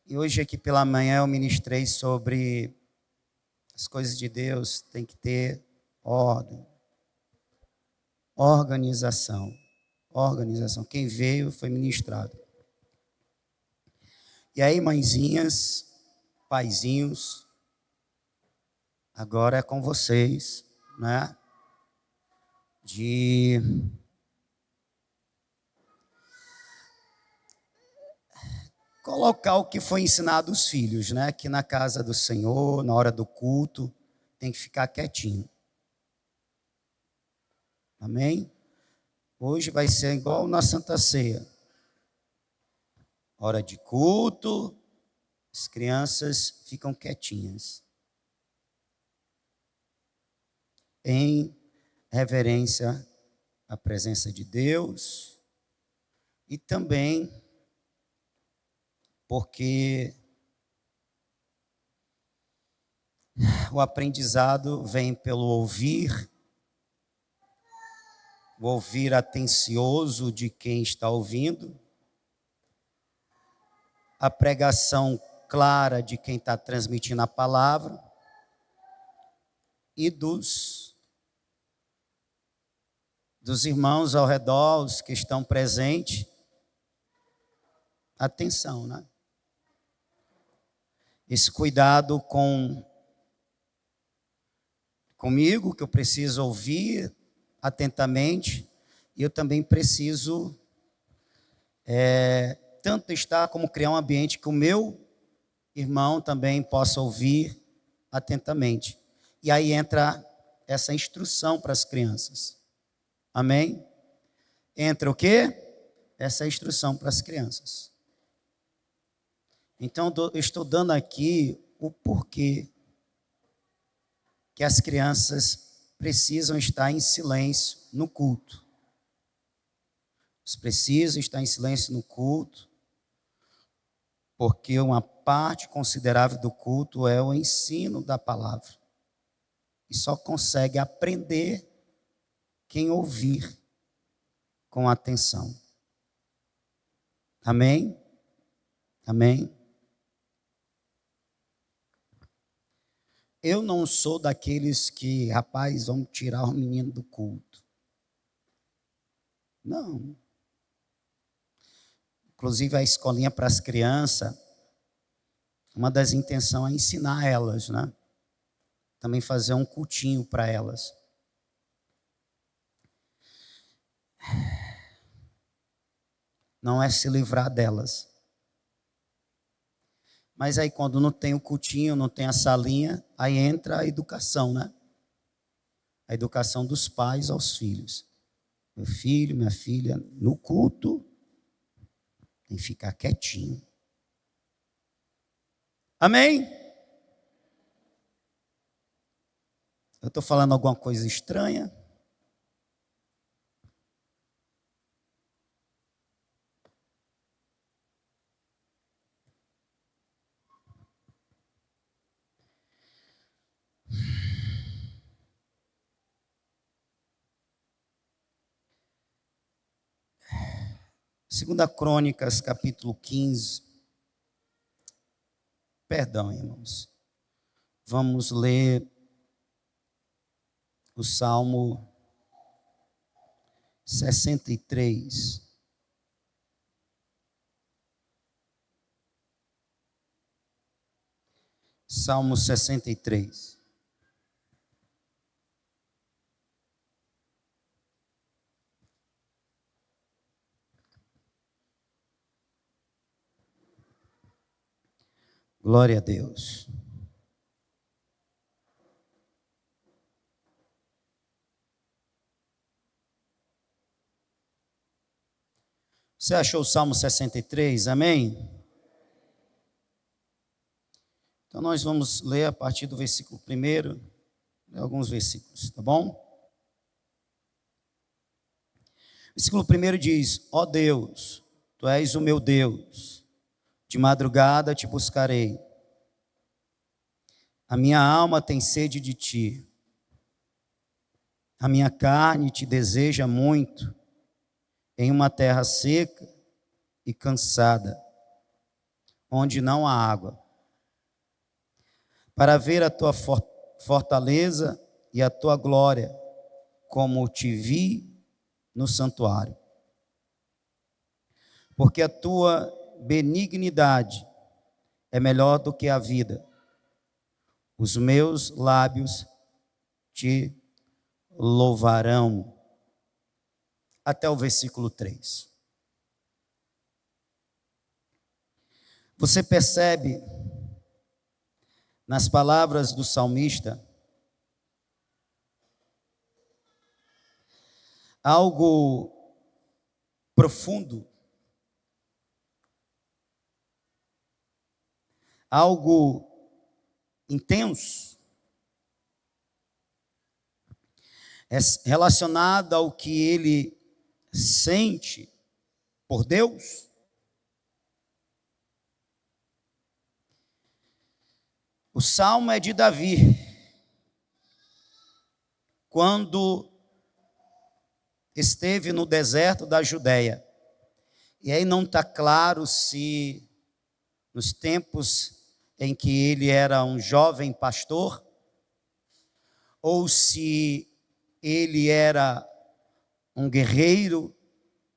E hoje aqui pela manhã eu ministrei sobre as coisas de Deus, tem que ter ordem, organização. Quem veio foi ministrado. E aí, mãezinhas, paizinhos, agora é com vocês, né? De colocar o que foi ensinado aos filhos, né? Que na casa do Senhor, na hora do culto, tem que ficar quietinho. Amém? Hoje vai ser igual na Santa Ceia. Hora de culto, as crianças ficam quietinhas. Em reverência à presença de Deus e também porque o aprendizado vem pelo ouvir, o ouvir atencioso de quem está ouvindo, a pregação clara de quem está transmitindo a palavra e dos irmãos ao redor, os que estão presentes. Atenção, né? Esse cuidado comigo, que eu preciso ouvir atentamente, e eu também preciso tanto estar como criar um ambiente que o meu irmão também possa ouvir atentamente. E aí entra essa instrução para as crianças. Amém? Entra o quê? Essa instrução para as crianças. Então, eu estou dando aqui o porquê que as crianças precisam estar em silêncio no culto. Eles precisam estar em silêncio no culto, porque uma parte considerável do culto é o ensino da palavra. E só consegue aprender quem ouvir com atenção. Amém? Amém? Eu não sou daqueles que, rapaz, vamos tirar o menino do culto. Não. Inclusive a escolinha para as crianças, uma das intenções é ensinar elas, né? Também fazer um cultinho para elas. Não é se livrar delas. Mas aí quando não tem o cultinho, não tem a salinha, aí entra a educação, né? A educação dos pais aos filhos. Meu filho, minha filha, no culto, tem que ficar quietinho. Amém? Eu estou falando alguma coisa estranha? Segunda Crônicas, capítulo 15. Perdão, irmãos. Vamos ler o Salmo 63. Salmo 63. Glória a Deus. Você achou o Salmo 63? Amém? Então nós vamos ler a partir do versículo 1, alguns versículos, tá bom? Versículo 1 diz: Ó Deus, Tu és o meu Deus, de madrugada te buscarei. A minha alma tem sede de Ti. A minha carne te deseja muito, em uma terra seca e cansada, onde não há água, para ver a tua fortaleza e a tua glória, como te vi no santuário. Porque a tua benignidade é melhor do que a vida. Os meus lábios te louvarão. Até o versículo 3. Você percebe nas palavras do salmista algo profundo, algo intenso, relacionado ao que ele sente por Deus. O salmo é de Davi, quando esteve no deserto da Judéia. E aí não está claro se nos tempos em que ele era um jovem pastor, ou se ele era um guerreiro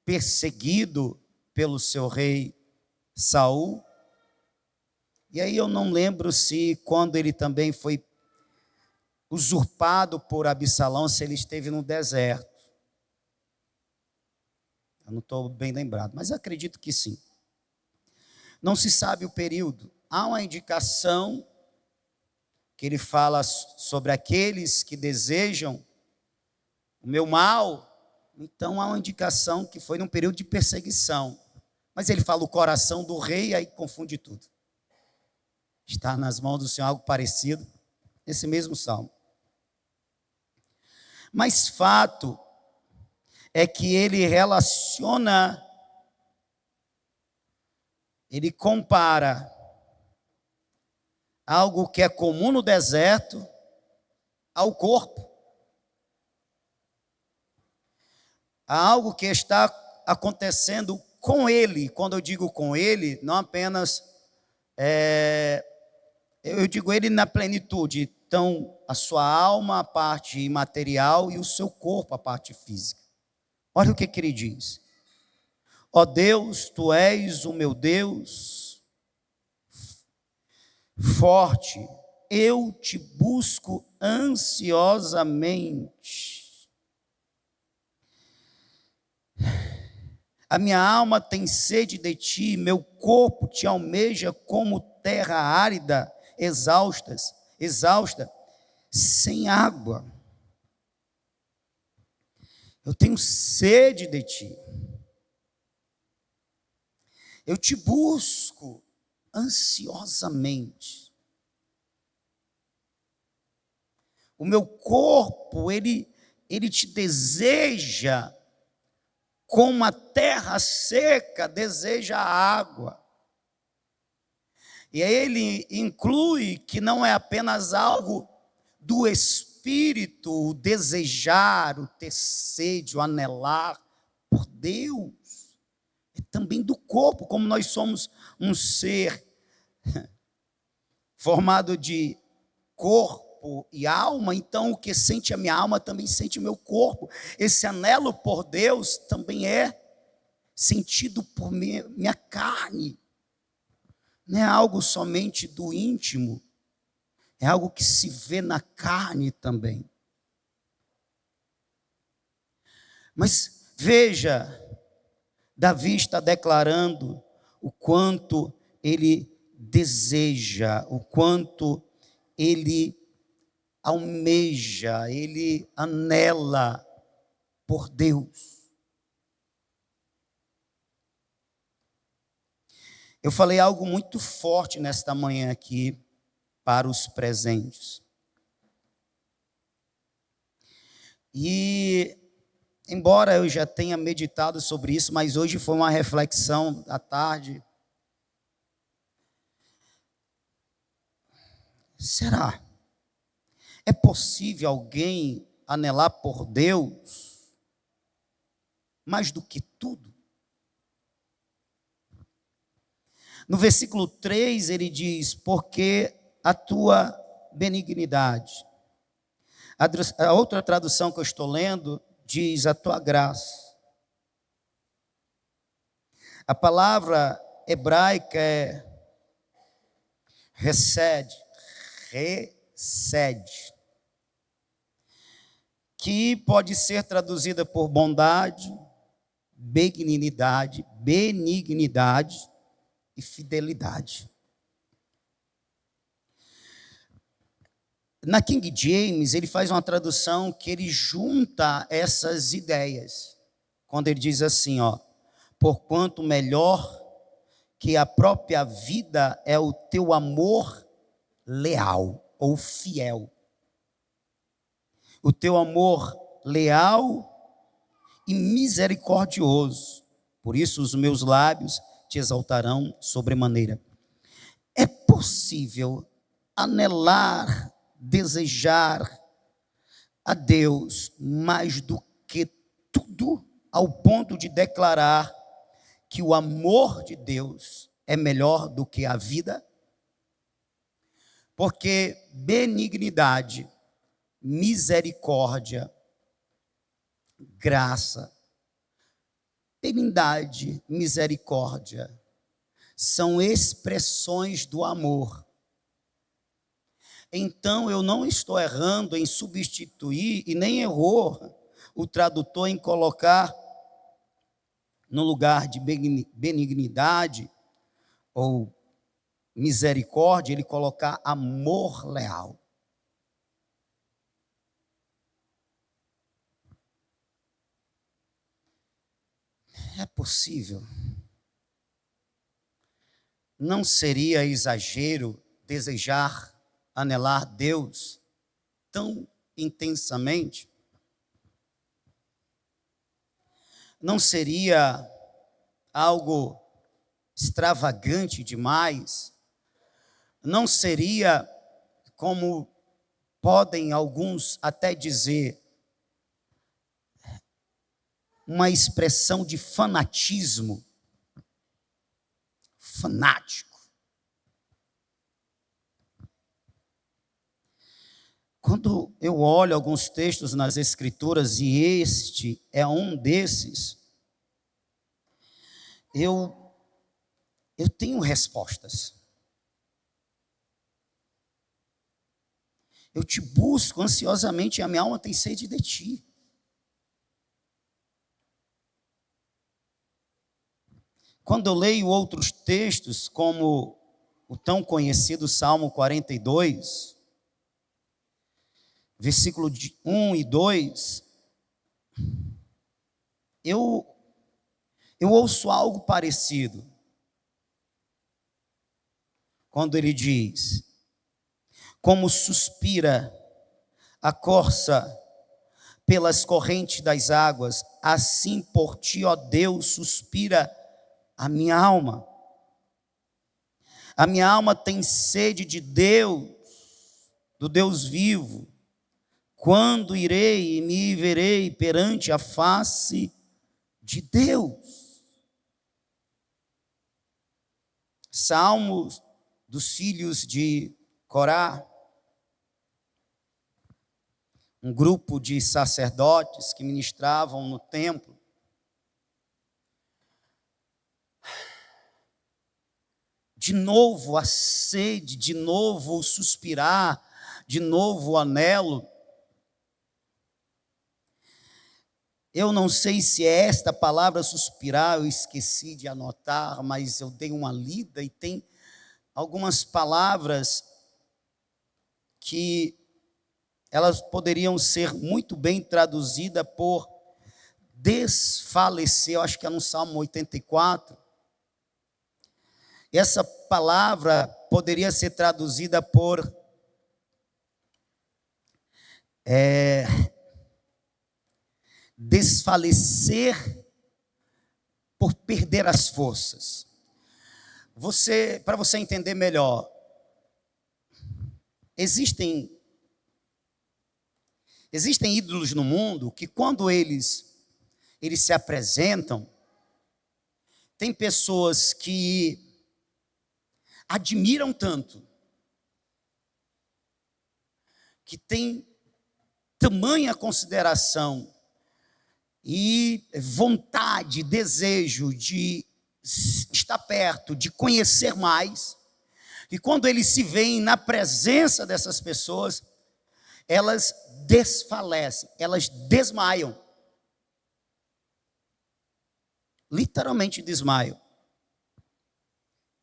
perseguido pelo seu rei Saul. E aí eu não lembro se quando ele também foi usurpado por Absalão, se ele esteve no deserto. Eu não estou bem lembrado, mas acredito que sim. Não se sabe o período. Há uma indicação que ele fala sobre aqueles que desejam o meu mal. Então há uma indicação que foi num período de perseguição. Mas ele fala o coração do rei, aí confunde tudo. Está nas mãos do Senhor algo parecido, nesse mesmo salmo. Mas fato é que ele relaciona, ele compara algo que é comum no deserto ao corpo. Há algo que está acontecendo com ele. Quando eu digo com ele, não apenas eu digo ele na plenitude. Então, a sua alma, a parte imaterial, e o seu corpo, a parte física. Olha o que ele diz. Ó Deus, tu és o meu Deus forte, eu te busco ansiosamente. A minha alma tem sede de ti, meu corpo te almeja como terra árida, exausta, sem água. Eu tenho sede de ti. Eu te busco ansiosamente. O meu corpo, ele te deseja como a terra seca deseja a água. E aí ele inclui que não é apenas algo do espírito, o desejar, o ter sede, o anelar por Deus. É também do corpo, como nós somos um ser formado de corpo e alma, então o que sente a minha alma também sente o meu corpo. Esse anelo por Deus também é sentido por minha carne. Não é algo somente do íntimo, é algo que se vê na carne também. Mas veja, Davi está declarando o quanto ele deseja, o quanto ele almeja, ele anela por Deus. Eu falei algo muito forte nesta manhã aqui para os presentes. E, embora eu já tenha meditado sobre isso, mas hoje foi uma reflexão à tarde. Será? É possível alguém anelar por Deus mais do que tudo? No versículo 3 ele diz: porque a tua benignidade. A outra tradução que eu estou lendo diz: a tua graça. A palavra hebraica é recede, que pode ser traduzida por bondade, benignidade e fidelidade. Na King James, ele faz uma tradução que ele junta essas ideias, quando ele diz assim, porquanto melhor que a própria vida é o teu amor leal ou fiel. O teu amor leal e misericordioso. Por isso os meus lábios te exaltarão sobremaneira. É possível anelar, desejar a Deus mais do que tudo, ao ponto de declarar que o amor de Deus é melhor do que a vida? Porque benignidade, misericórdia, graça, benignidade, misericórdia são expressões do amor. Então eu não estou errando em substituir, e nem errou o tradutor em colocar no lugar de benignidade ou misericórdia, ele colocar amor leal. É possível. Não seria exagero desejar, anelar Deus tão intensamente? Não seria algo extravagante demais? Não seria, como podem alguns até dizer, uma expressão de fanatismo? Fanático. Quando eu olho alguns textos nas Escrituras, e este é um desses, eu tenho respostas. Eu te busco ansiosamente e a minha alma tem sede de ti. Quando eu leio outros textos, como o tão conhecido Salmo 42, versículo 1 e 2, eu ouço algo parecido. Quando ele diz: como suspira a corça pelas correntes das águas, assim por ti, ó Deus, suspira a minha alma. A minha alma tem sede de Deus, do Deus vivo. Quando irei e me verei perante a face de Deus? Salmos dos filhos de Corá, um grupo de sacerdotes que ministravam no templo. De novo a sede, de novo o suspirar, de novo o anelo. Eu não sei se é esta palavra suspirar, eu esqueci de anotar, mas eu dei uma lida e tem algumas palavras que elas poderiam ser muito bem traduzidas por desfalecer. Eu acho que é no Salmo 84. Essa palavra poderia ser traduzida por desfalecer por perder as forças. Para você entender melhor, existem ídolos no mundo que quando eles se apresentam, tem pessoas que admiram tanto, que têm tamanha consideração e vontade, desejo de estar perto, de conhecer mais, e quando eles se veem na presença dessas pessoas, elas desfalecem, elas desmaiam. Literalmente desmaiam.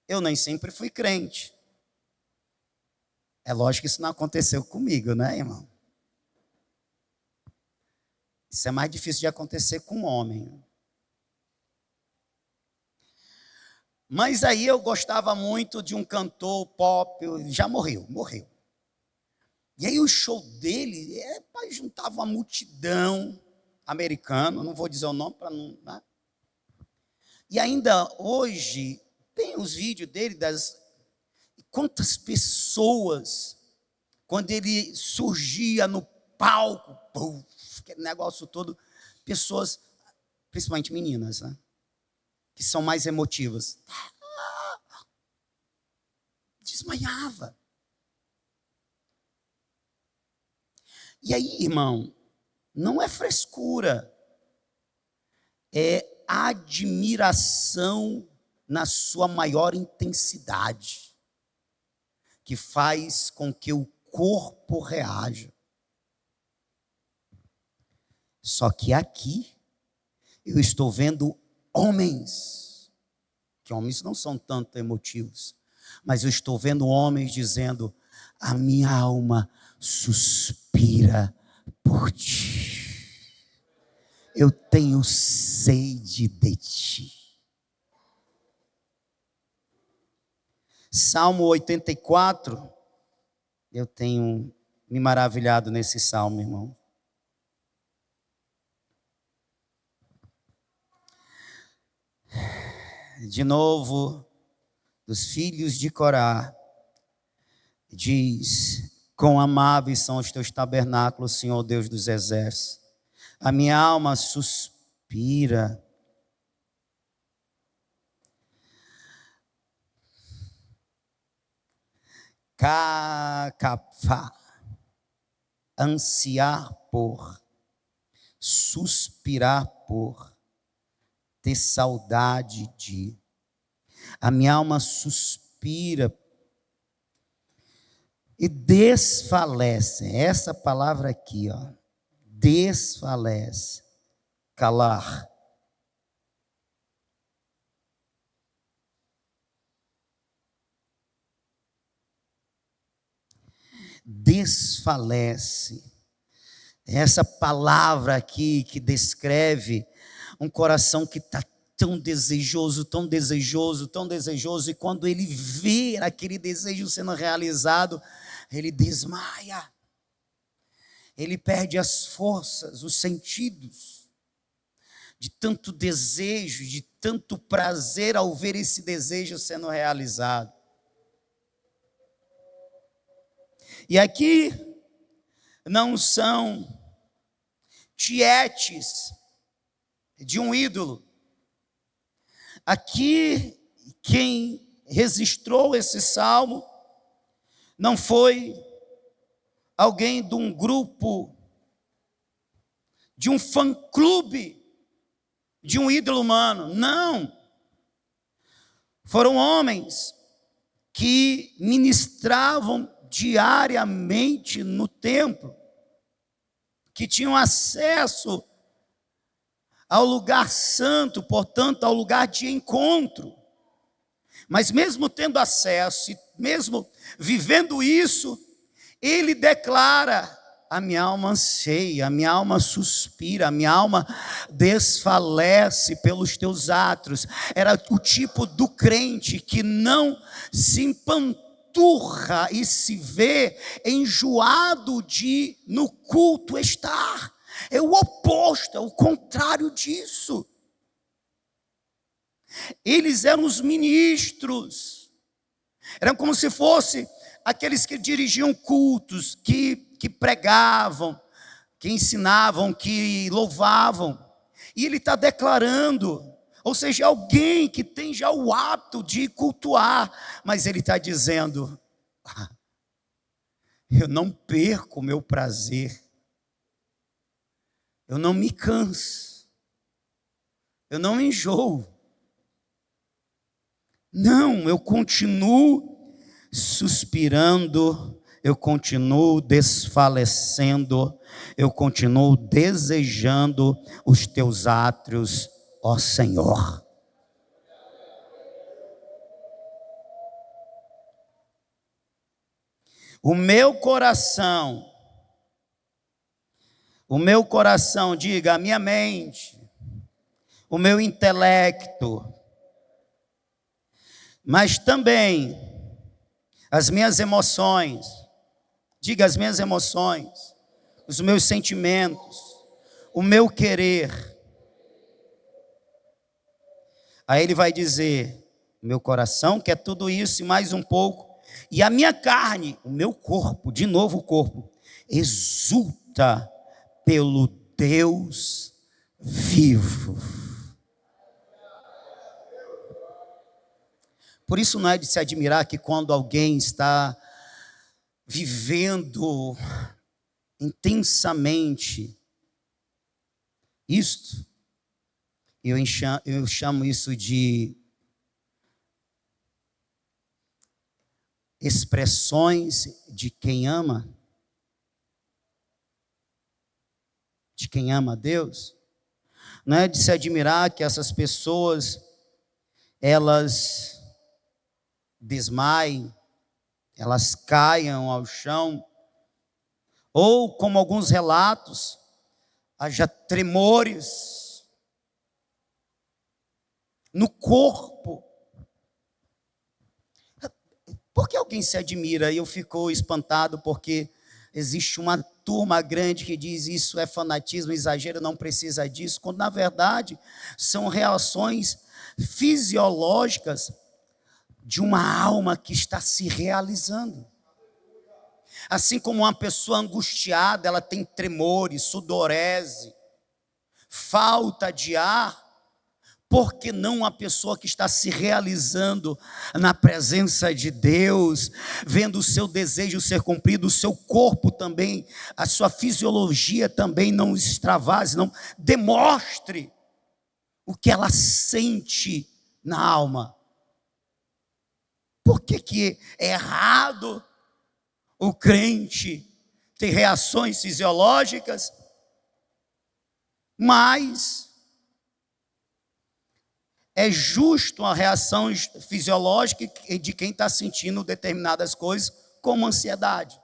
Eu nem sempre fui crente. É lógico que isso não aconteceu comigo, né, irmão? Isso é mais difícil de acontecer com um homem. Mas aí eu gostava muito de um cantor pop, já morreu. E aí o show dele, juntava uma multidão americana, não vou dizer o nome para não... Né? E ainda hoje, tem os vídeos dele, quantas pessoas, quando ele surgia no palco, aquele negócio todo, pessoas, principalmente meninas, né? Que são mais emotivas. Desmaiava. E aí, irmão, não é frescura, é admiração na sua maior intensidade, que faz com que o corpo reaja. Só que aqui, eu estou vendo homens, que homens não são tanto emotivos, mas eu estou vendo homens dizendo: a minha alma suspira por ti, eu tenho sede de ti. Salmo 84, eu tenho me maravilhado nesse salmo, irmão. De novo, dos filhos de Corá, diz: quão amáveis são os teus tabernáculos, Senhor Deus dos exércitos. A minha alma suspira. Cacafá, ansiar por, suspirar por, ter saudade de. A minha alma suspira e desfalece. Essa palavra aqui, ó, desfalece. Calar. Desfalece. Essa palavra aqui que descreve um coração que está tão desejoso, tão desejoso, tão desejoso, e quando ele vê aquele desejo sendo realizado, ele desmaia, ele perde as forças, os sentidos, de tanto desejo, de tanto prazer ao ver esse desejo sendo realizado. E aqui não são tietes de um ídolo. Aqui, quem registrou esse salmo não foi alguém de um grupo, de um fã-clube, de um ídolo humano. Não. Foram homens que ministravam diariamente no templo, que tinham acesso ao lugar santo, portanto, ao lugar de encontro. Mas mesmo tendo acesso, e mesmo vivendo isso, ele declara: a minha alma anseia, a minha alma suspira, a minha alma desfalece pelos teus atos. Era o tipo do crente que não se empanturra e se vê enjoado de no culto estar. É o oposto, é o contrário disso. Eles eram os ministros, eram como se fosse aqueles que dirigiam cultos, que pregavam, que ensinavam, que louvavam. E ele está declarando: Ou seja, alguém que tem já o hábito de cultuar, mas ele está dizendo: eu não perco o meu prazer, eu não me canso, eu não enjoo. Não, eu continuo suspirando, eu continuo desfalecendo, eu continuo desejando os teus átrios, ó Senhor. O meu coração, diga, a minha mente, o meu intelecto, mas também as minhas emoções, diga as minhas emoções, os meus sentimentos, o meu querer. Aí ele vai dizer: meu coração quer tudo isso e mais um pouco, e a minha carne, o meu corpo, de novo o corpo, exulta pelo Deus vivo. Por isso não é de se admirar que quando alguém está vivendo intensamente isto, eu chamo isso de expressões de quem ama a Deus. Não é de se admirar que essas pessoas, elas desmaiem, elas caiam ao chão, ou como alguns relatos, haja tremores no corpo. Por que alguém se admira? E eu fico espantado porque existe uma turma grande que diz isso é fanatismo, exagero, não precisa disso, quando na verdade são reações fisiológicas de uma alma que está se realizando. Assim como uma pessoa angustiada, ela tem tremores, sudorese, falta de ar. Por que não uma pessoa que está se realizando na presença de Deus, vendo o seu desejo ser cumprido, o seu corpo também, a sua fisiologia também não extravase, não demonstre o que ela sente na alma? Por que é errado o crente ter reações fisiológicas, mas é justo a reação fisiológica de quem está sentindo determinadas coisas, como ansiedade?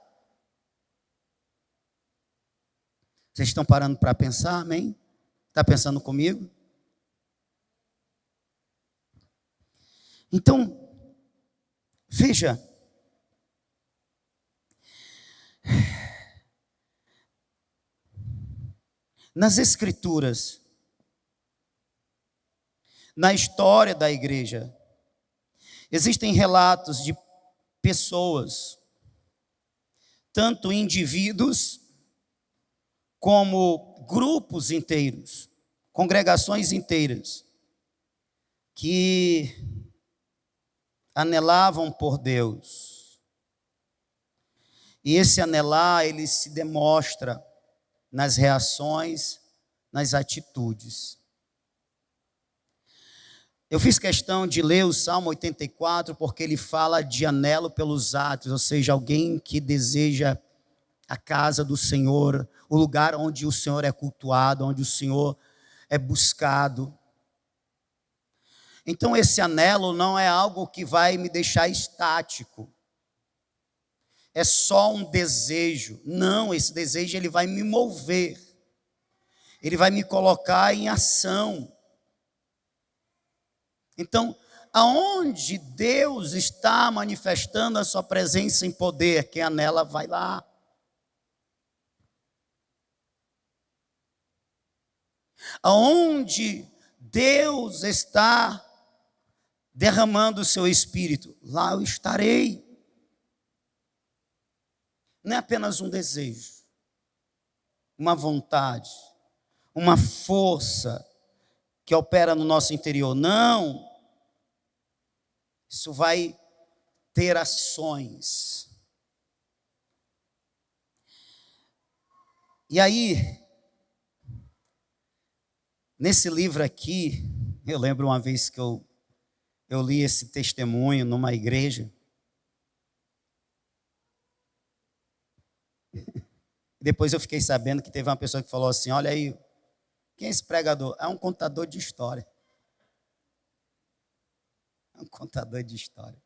Vocês estão parando para pensar, amém? Está pensando comigo? Então, veja, nas Escrituras, na história da igreja, existem relatos de pessoas, tanto indivíduos como grupos inteiros, congregações inteiras, que anelavam por Deus. E esse anelar, ele se demonstra nas reações, nas atitudes. Eu fiz questão de ler o Salmo 84, porque ele fala de anelo pelos átrios, ou seja, alguém que deseja a casa do Senhor, o lugar onde o Senhor é cultuado, onde o Senhor é buscado. Então esse anelo não é algo que vai me deixar estático, é só um desejo. Não, esse desejo ele vai me mover, ele vai me colocar em ação. Então, aonde Deus está manifestando a sua presença em poder, quem anela vai lá. Aonde Deus está derramando o seu espírito, lá eu estarei. Não é apenas um desejo, uma vontade, uma força que opera no nosso interior. Não. Isso vai ter ações. E aí, nesse livro aqui, eu lembro uma vez que eu li esse testemunho numa igreja. Depois eu fiquei sabendo que teve uma pessoa que falou assim: olha aí, quem é esse pregador? É um contador de história. É um contador de história.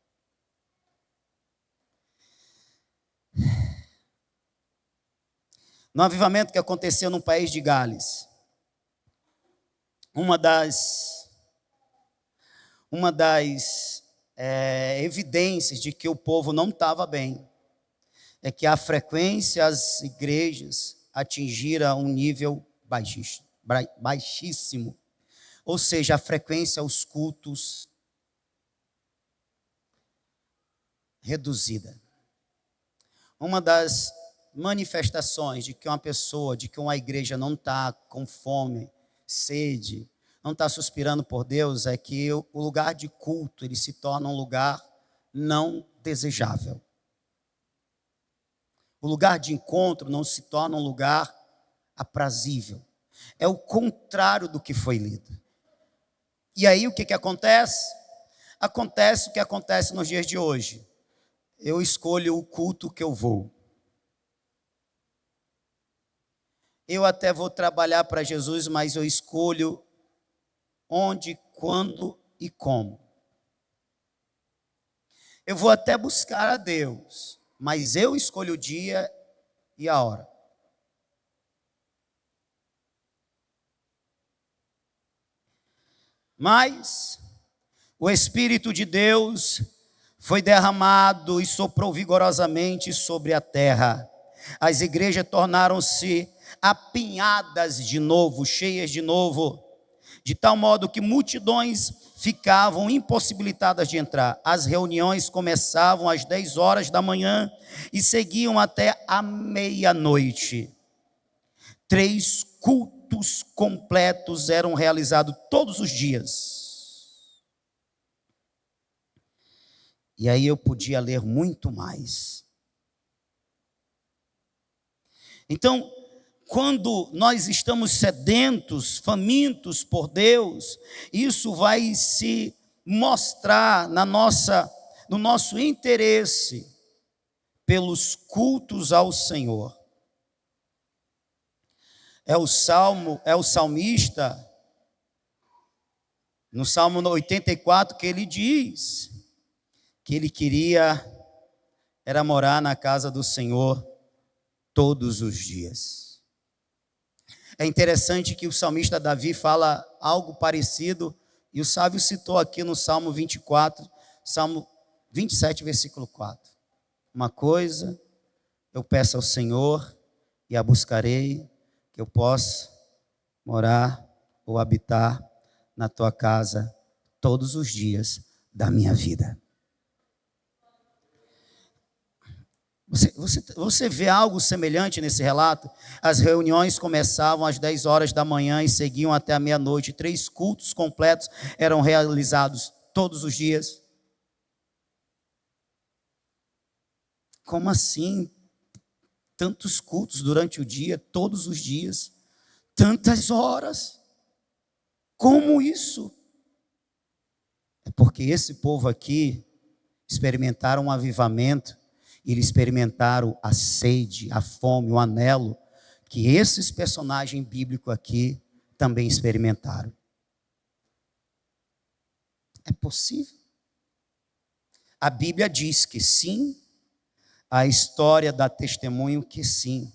No avivamento que aconteceu no país de Gales, uma das evidências de que o povo não estava bem é que a frequência às igrejas atingira um nível baixíssimo. Ou seja, a frequência aos cultos reduzida. Uma das manifestações de que uma pessoa, de que uma igreja não está com fome, sede, não está suspirando por Deus, é que o lugar de culto ele se torna um lugar não desejável. O lugar de encontro não se torna um lugar aprazível. É o contrário do que foi lido. E aí o que acontece? Acontece o que acontece nos dias de hoje. Eu escolho o culto que eu vou. Eu até vou trabalhar para Jesus, mas eu escolho onde, quando e como. Eu vou até buscar a Deus, mas eu escolho o dia e a hora. Mas o Espírito de Deus foi derramado e soprou vigorosamente sobre a terra. As igrejas tornaram-se apinhadas de novo, cheias de novo, de tal modo que multidões ficavam impossibilitadas de entrar. As reuniões começavam às 10 horas da manhã e seguiam até a meia-noite. 3 cultos completos eram realizados todos os dias. E aí eu podia ler muito mais. Então, quando nós estamos sedentos, famintos por Deus, isso vai se mostrar no nosso interesse pelos cultos ao Senhor. É o salmista, no Salmo 84, que ele diz que ele queria era morar na casa do Senhor todos os dias. É interessante que o salmista Davi fala algo parecido, e o sábio citou aqui no Salmo 24, Salmo 27, versículo 4. Uma coisa eu peço ao Senhor e a buscarei, que eu possa morar ou habitar na tua casa todos os dias da minha vida. Você vê algo semelhante nesse relato? As reuniões começavam às 10 horas da manhã e seguiam até a meia-noite. 3 cultos completos eram realizados todos os dias. Como assim? Tantos cultos durante o dia, todos os dias, tantas horas. Como isso? É porque esse povo aqui experimentaram um avivamento. Eles experimentaram a sede, a fome, o anelo, que esses personagens bíblicos aqui também experimentaram. É possível? A Bíblia diz que sim, a história dá testemunho que sim.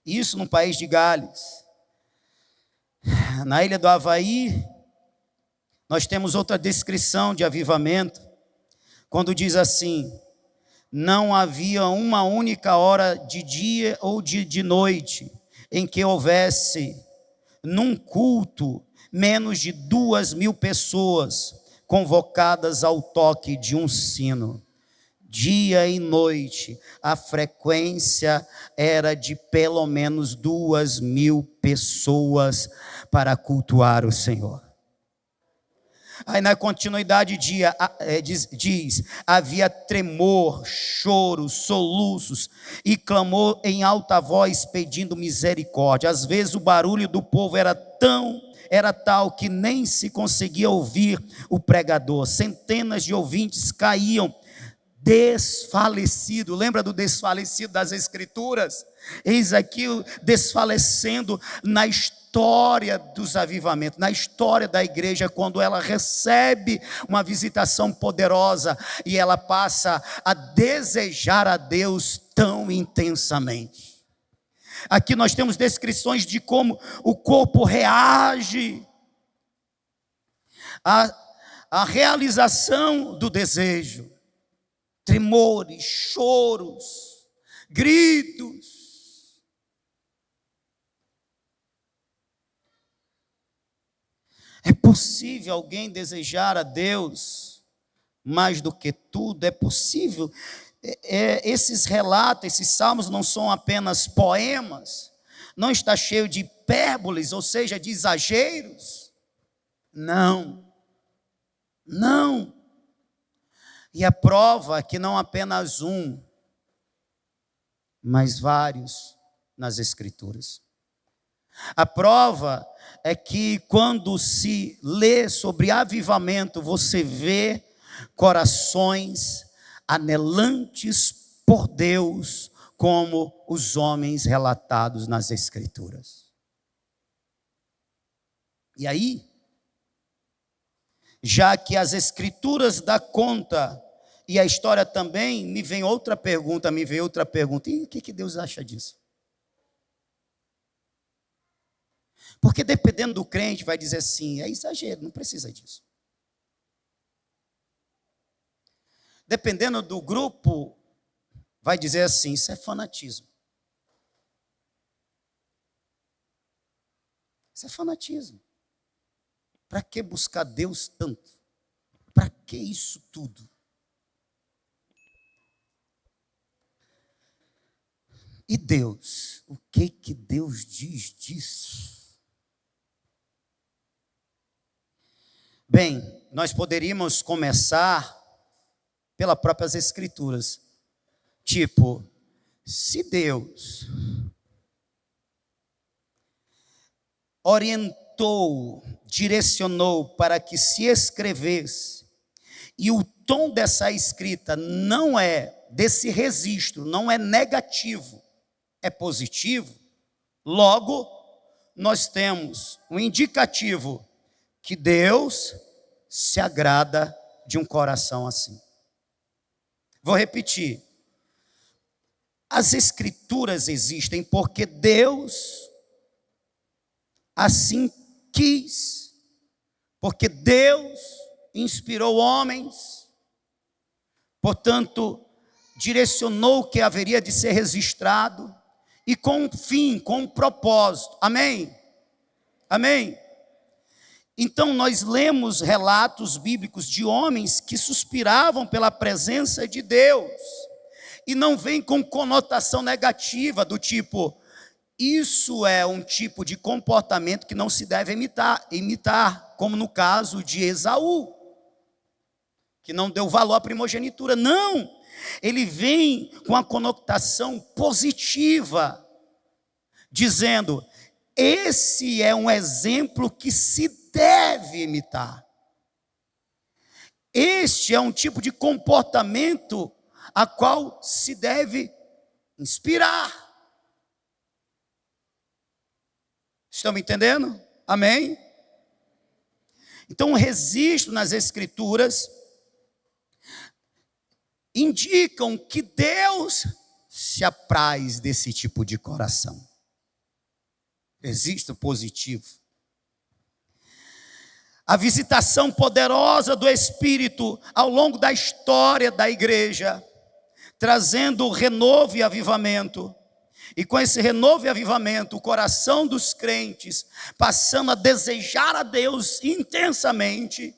Isso no país de Gales. Na ilha do Havaí, nós temos outra descrição de avivamento, quando diz assim: não havia uma única hora de dia ou de noite em que houvesse num culto menos de 2.000 pessoas convocadas ao toque de um sino. Dia e noite, a frequência era de pelo menos 2.000 pessoas para cultuar o Senhor. Aí na continuidade diz: havia tremor, choro, soluços e clamor em alta voz pedindo misericórdia. Às vezes o barulho do povo era tal que nem se conseguia ouvir o pregador. Centenas de ouvintes caíam desfalecido. Lembra do desfalecido das Escrituras? Eis aqui o desfalecendo na história dos avivamentos, na história da igreja, quando ela recebe uma visitação poderosa e ela passa a desejar a Deus tão intensamente. Aqui nós temos descrições de como o corpo reage à realização do desejo. Tremores, choros, gritos. É possível alguém desejar a Deus mais do que tudo? É possível? Esses relatos, esses salmos não são apenas poemas, não está cheio de hipérboles, ou seja, de exageros. Não. E a prova é que não apenas um, mas vários nas Escrituras. A prova é que quando se lê sobre avivamento, você vê corações anelantes por Deus, como os homens relatados nas Escrituras. E aí, já que as Escrituras dão conta, e a história também, me veio outra pergunta, e o que Deus acha disso? Porque dependendo do crente, vai dizer assim, é exagero, não precisa disso. Dependendo do grupo, vai dizer assim, isso é fanatismo. Isso é fanatismo. Para que buscar Deus tanto? Para que isso tudo? E Deus? O que Deus diz disso? Bem, nós poderíamos começar pelas próprias Escrituras. Tipo, se Deus orientou, direcionou para que se escrevesse, e o tom dessa escrita não é, desse registro, não é negativo, é positivo, logo, nós temos um indicativo que Deus se agrada de um coração assim. Vou repetir. As Escrituras existem porque Deus assim quis, porque Deus inspirou homens, portanto, direcionou o que haveria de ser registrado, e com um fim, com um propósito. Amém? Amém? Então nós lemos relatos bíblicos de homens que suspiravam pela presença de Deus, e não vem com conotação negativa do tipo, isso é um tipo de comportamento que não se deve imitar, como no caso de Esaú, que não deu valor à primogenitura. Não, ele vem com a conotação positiva, dizendo, esse é um exemplo que se deve imitar. Este é um tipo de comportamento a qual se deve inspirar. Estão me entendendo? Amém? Então, o registro nas Escrituras indicam que Deus se apraz desse tipo de coração. Registro positivo. A visitação poderosa do Espírito ao longo da história da igreja, trazendo renovo e avivamento. E com esse renovo e avivamento, o coração dos crentes passando a desejar a Deus intensamente,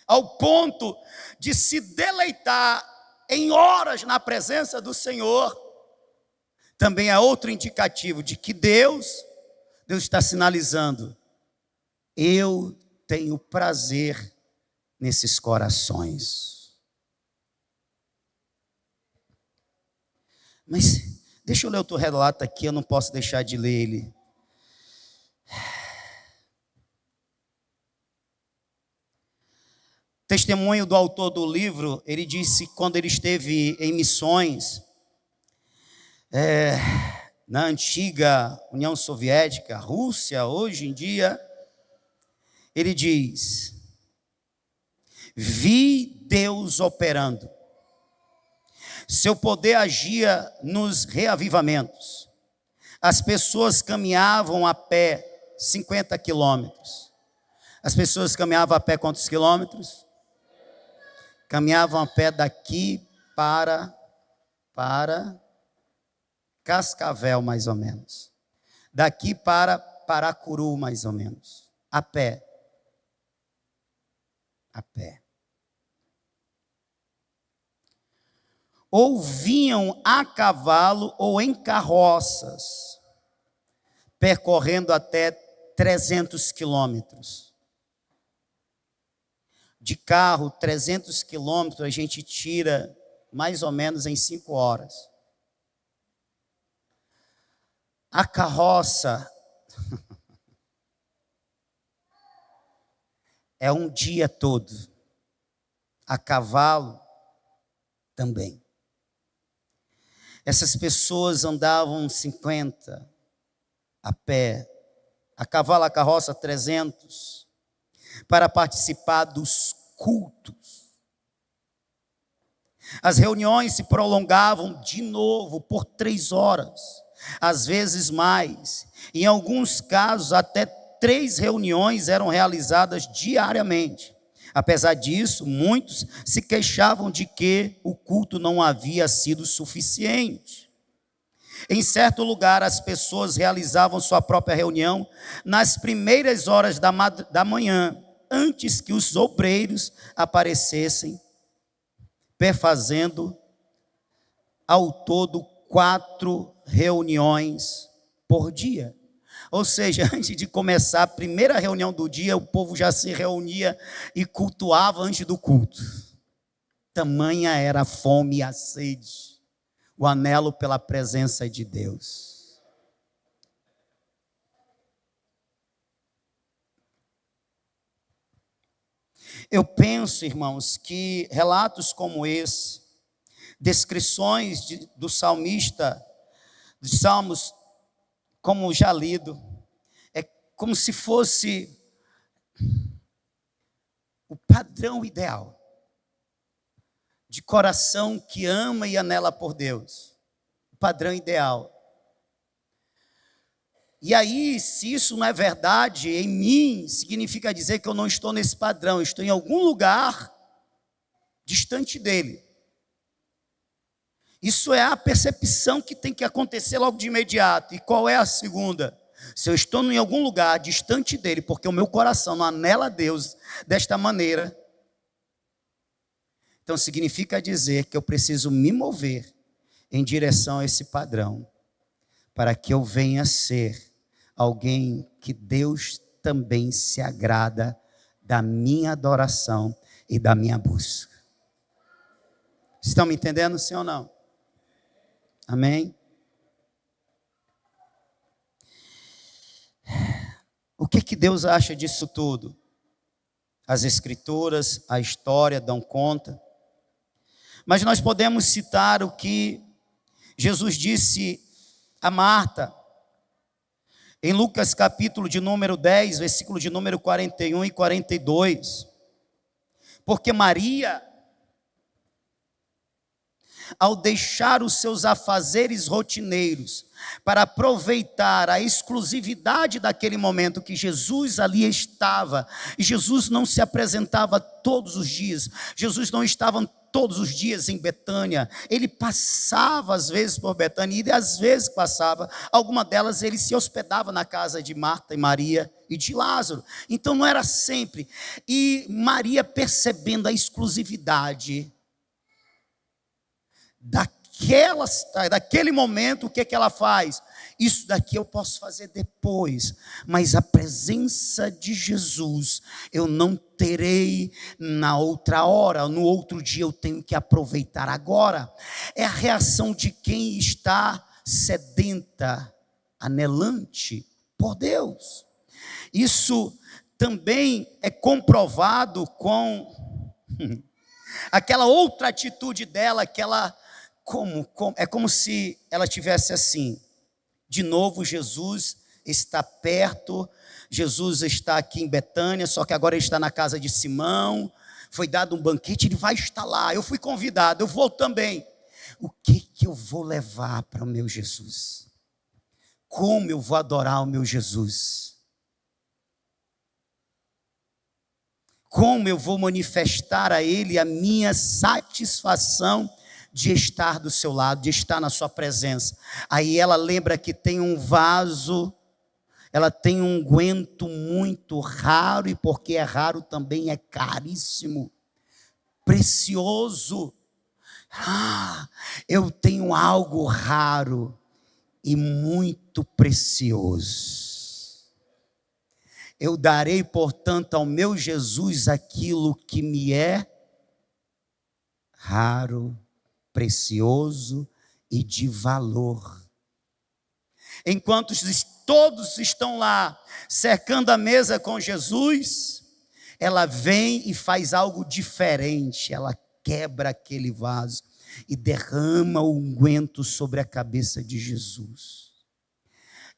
ao ponto de se deleitar em horas na presença do Senhor, também é outro indicativo de que Deus está sinalizando, eu tenho prazer nesses corações. Mas deixa eu ler o teu relato aqui, eu não posso deixar de ler ele. Testemunho do autor do livro, ele disse que quando ele esteve em missões, na antiga União Soviética, Rússia, hoje em dia, ele diz: vi Deus operando, seu poder agia nos reavivamentos, as pessoas caminhavam a pé 50 quilômetros, as pessoas caminhavam a pé quantos quilômetros? Caminhavam a pé daqui para Cascavel, mais ou menos. Daqui para Paracuru, mais ou menos. A pé. A pé. Ou vinham a cavalo ou em carroças, percorrendo até 300 quilômetros. De carro, 300 quilômetros, a gente tira mais ou menos em 5 horas. A carroça é um dia todo. A cavalo também. Essas pessoas andavam 50 a pé. A cavalo, a carroça, 300. Para participar dos cultos. As reuniões se prolongavam de novo por 3 horas, às vezes mais. Em alguns casos, até 3 reuniões eram realizadas diariamente. Apesar disso, muitos se queixavam de que o culto não havia sido suficiente. Em certo lugar, as pessoas realizavam sua própria reunião nas primeiras horas da manhã, antes que os obreiros aparecessem, perfazendo ao todo 4 reuniões por dia. Ou seja, antes de começar a primeira reunião do dia, o povo já se reunia e cultuava antes do culto. Tamanha era a fome e a sede, o anelo pela presença de Deus. Eu penso, irmãos, que relatos como esse, descrições do salmista, dos salmos, como já lido, é como se fosse o padrão ideal de coração que ama e anela por Deus. O padrão ideal. E aí, se isso não é verdade em mim, significa dizer que eu não estou nesse padrão, eu estou em algum lugar distante dele. Isso é a percepção que tem que acontecer logo de imediato. E qual é a segunda? Se eu estou em algum lugar distante dele, porque o meu coração não anela a Deus desta maneira, então significa dizer que eu preciso me mover em direção a esse padrão, para que eu venha ser alguém que Deus também se agrada da minha adoração e da minha busca. Estão me entendendo, sim ou não? Amém? O que Deus acha disso tudo? As Escrituras, a história dão conta. Mas nós podemos citar o que Jesus disse a Marta, em Lucas capítulo de número 10, versículo de número 41 e 42. Porque Maria, ao deixar os seus afazeres rotineiros para aproveitar a exclusividade daquele momento que Jesus ali estava, e Jesus não se apresentava todos os dias, Jesus não estava todos os dias em Betânia, ele passava às vezes por Betânia, e às vezes passava, alguma delas ele se hospedava na casa de Marta e Maria e de Lázaro, então não era sempre. E Maria, percebendo a exclusividade daquele momento, o que ela faz? Isso daqui eu posso fazer depois, mas a presença de Jesus eu não terei na outra hora, no outro dia eu tenho que aproveitar agora. É a reação de quem está sedenta, anelante por Deus. Isso também é comprovado com aquela outra atitude dela, que ela, é como se ela tivesse assim, de novo Jesus está perto, Jesus está aqui em Betânia, só que agora ele está na casa de Simão, foi dado um banquete, ele vai estar lá, eu fui convidado, eu vou também. O que eu vou levar para o meu Jesus? Como eu vou adorar o meu Jesus? Como eu vou manifestar a Ele a minha satisfação de estar do seu lado, de estar na sua presença? Aí ela lembra que tem um vaso, ela tem um unguento muito raro, e porque é raro também é caríssimo, precioso. Eu tenho algo raro e muito precioso. Eu darei, portanto, ao meu Jesus aquilo que me é raro, precioso e de valor. Enquanto todos estão lá cercando a mesa com Jesus, ela vem e faz algo diferente. Ela quebra aquele vaso e derrama o unguento sobre a cabeça de Jesus.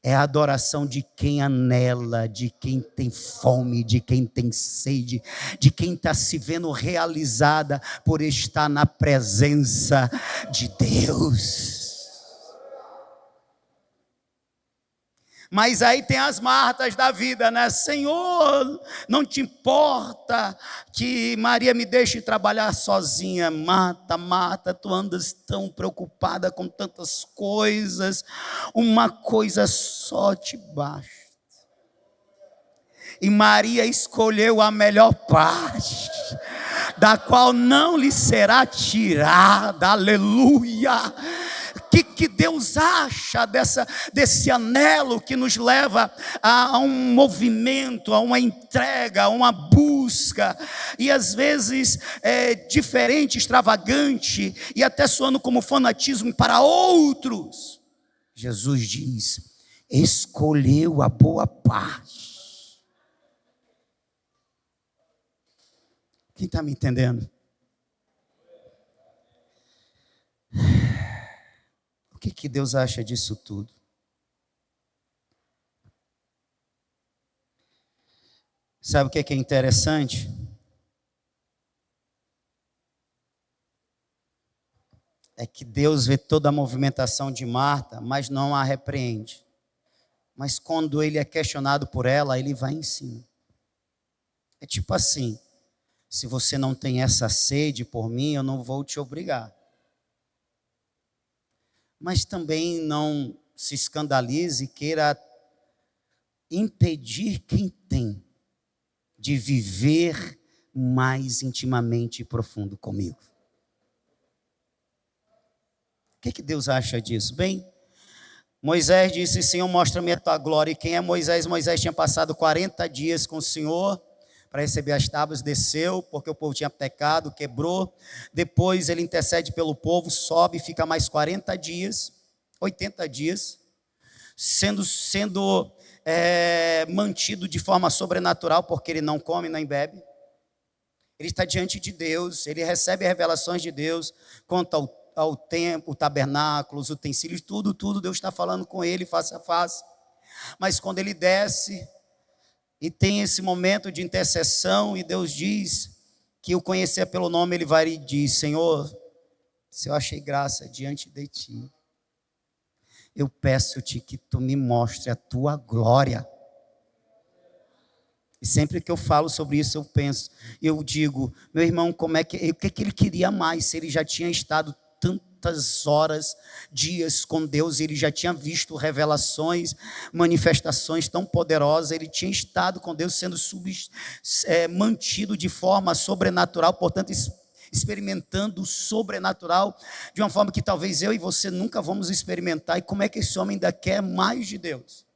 É a adoração de quem anela, de quem tem fome, de quem tem sede, de quem está se vendo realizada por estar na presença de Deus. Mas aí tem as Martas da vida, né? Senhor, não te importa que Maria me deixe trabalhar sozinha? Marta, Marta, tu andas tão preocupada com tantas coisas, uma coisa só te basta. E Maria escolheu a melhor parte, da qual não lhe será tirada. Aleluia! O que Deus acha desse anelo que nos leva a um movimento, a uma entrega, a uma busca, e às vezes diferente, extravagante, e até soando como fanatismo para outros? Jesus diz: escolheu a boa parte. Quem está me entendendo? O que Deus acha disso tudo? Sabe o que é interessante? É que Deus vê toda a movimentação de Marta, mas não a repreende. Mas quando ele é questionado por ela, ele vai em cima. É tipo assim: se você não tem essa sede por mim, eu não vou te obrigar. Mas também não se escandalize e queira impedir quem tem de viver mais intimamente e profundo comigo. O que Deus acha disso? Bem, Moisés disse: Senhor, mostra-me a tua glória. E quem é Moisés? Moisés tinha passado 40 dias com o Senhor para receber as tábuas, desceu, porque o povo tinha pecado, quebrou. Depois ele intercede pelo povo, sobe, fica mais 40 dias, 80 dias, sendo mantido de forma sobrenatural, porque ele não come nem bebe. Ele está diante de Deus, ele recebe revelações de Deus quanto ao templo, o tabernáculo, os utensílios, tudo Deus está falando com ele face a face. Mas quando ele desce e tem esse momento de intercessão, e Deus diz que o conhecer pelo nome, ele vai e diz: Senhor, se eu achei graça diante de ti, eu peço-te que tu me mostre a tua glória. E sempre que eu falo sobre isso, eu digo: meu irmão, o que ele queria mais, se ele já tinha estado tantas horas, dias com Deus, ele já tinha visto revelações, manifestações tão poderosas, ele tinha estado com Deus sendo mantido de forma sobrenatural, portanto experimentando o sobrenatural de uma forma que talvez eu e você nunca vamos experimentar. E como é que esse homem ainda quer mais de Deus?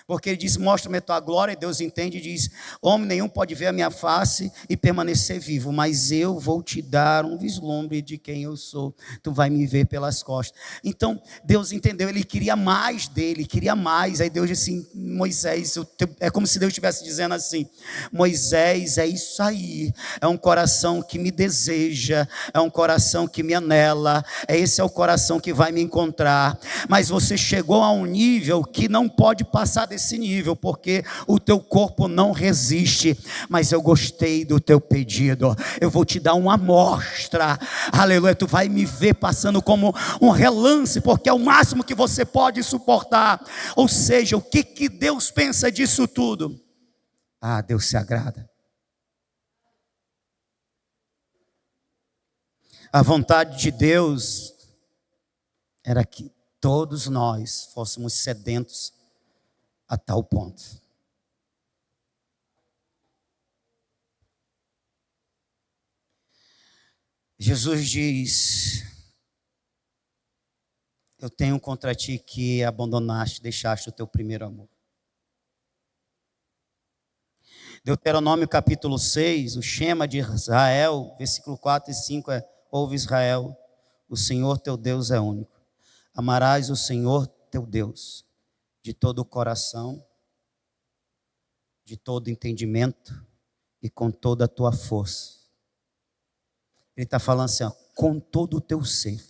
Porque ele diz, mostra-me a tua glória, e Deus entende e diz, homem nenhum pode ver a minha face e permanecer vivo, mas eu vou te dar um vislumbre de quem eu sou, tu vai me ver pelas costas. Então, Deus entendeu, ele queria mais dele, queria mais. Aí Deus disse assim, Moisés, é como se Deus estivesse dizendo assim, Moisés, é isso aí, é um coração que me deseja, é um coração que me anela, esse é o coração que vai me encontrar, mas você chegou a um nível que não pode passar desse nível, porque o teu corpo não resiste, mas eu gostei do teu pedido, eu vou te dar uma amostra, aleluia, tu vai me ver passando como um relance, porque é o máximo que você pode suportar. Ou seja, o que Deus pensa disso tudo? Deus se agrada. A vontade de Deus era que todos nós fôssemos sedentos a tal ponto. Jesus diz, eu tenho contra ti que abandonaste, deixaste o teu primeiro amor. Deuteronômio capítulo 6, o Shema de Israel, versículo 4 e 5 é, ouve Israel, o Senhor teu Deus é único. Amarás o Senhor teu Deus de todo o coração, de todo entendimento e com toda a tua força. Ele está falando assim, ó, com todo o teu ser,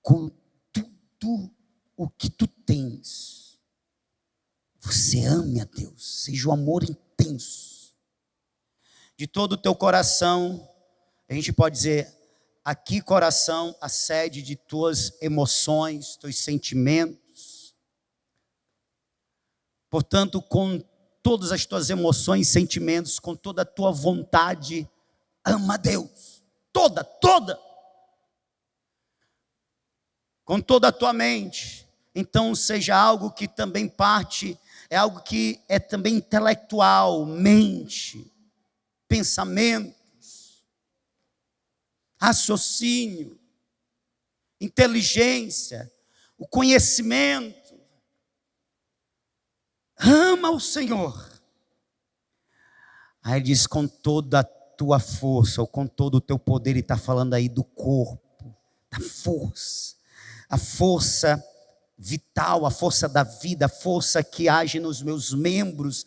com tudo o que tu tens, você ame a Deus, seja o amor intenso, de todo o teu coração. A gente pode dizer, aqui coração, a sede de tuas emoções, teus sentimentos. Portanto, com todas as tuas emoções, sentimentos, com toda a tua vontade, ama a Deus, toda, com toda a tua mente. Então seja algo que também parte, é algo que é também intelectual, mente, pensamentos, raciocínio, inteligência, o conhecimento. Ama o Senhor. Aí ele diz, com toda a tua força, ou com todo o teu poder. Ele está falando aí do corpo, da força, a força vital, a força da vida, a força que age nos meus membros.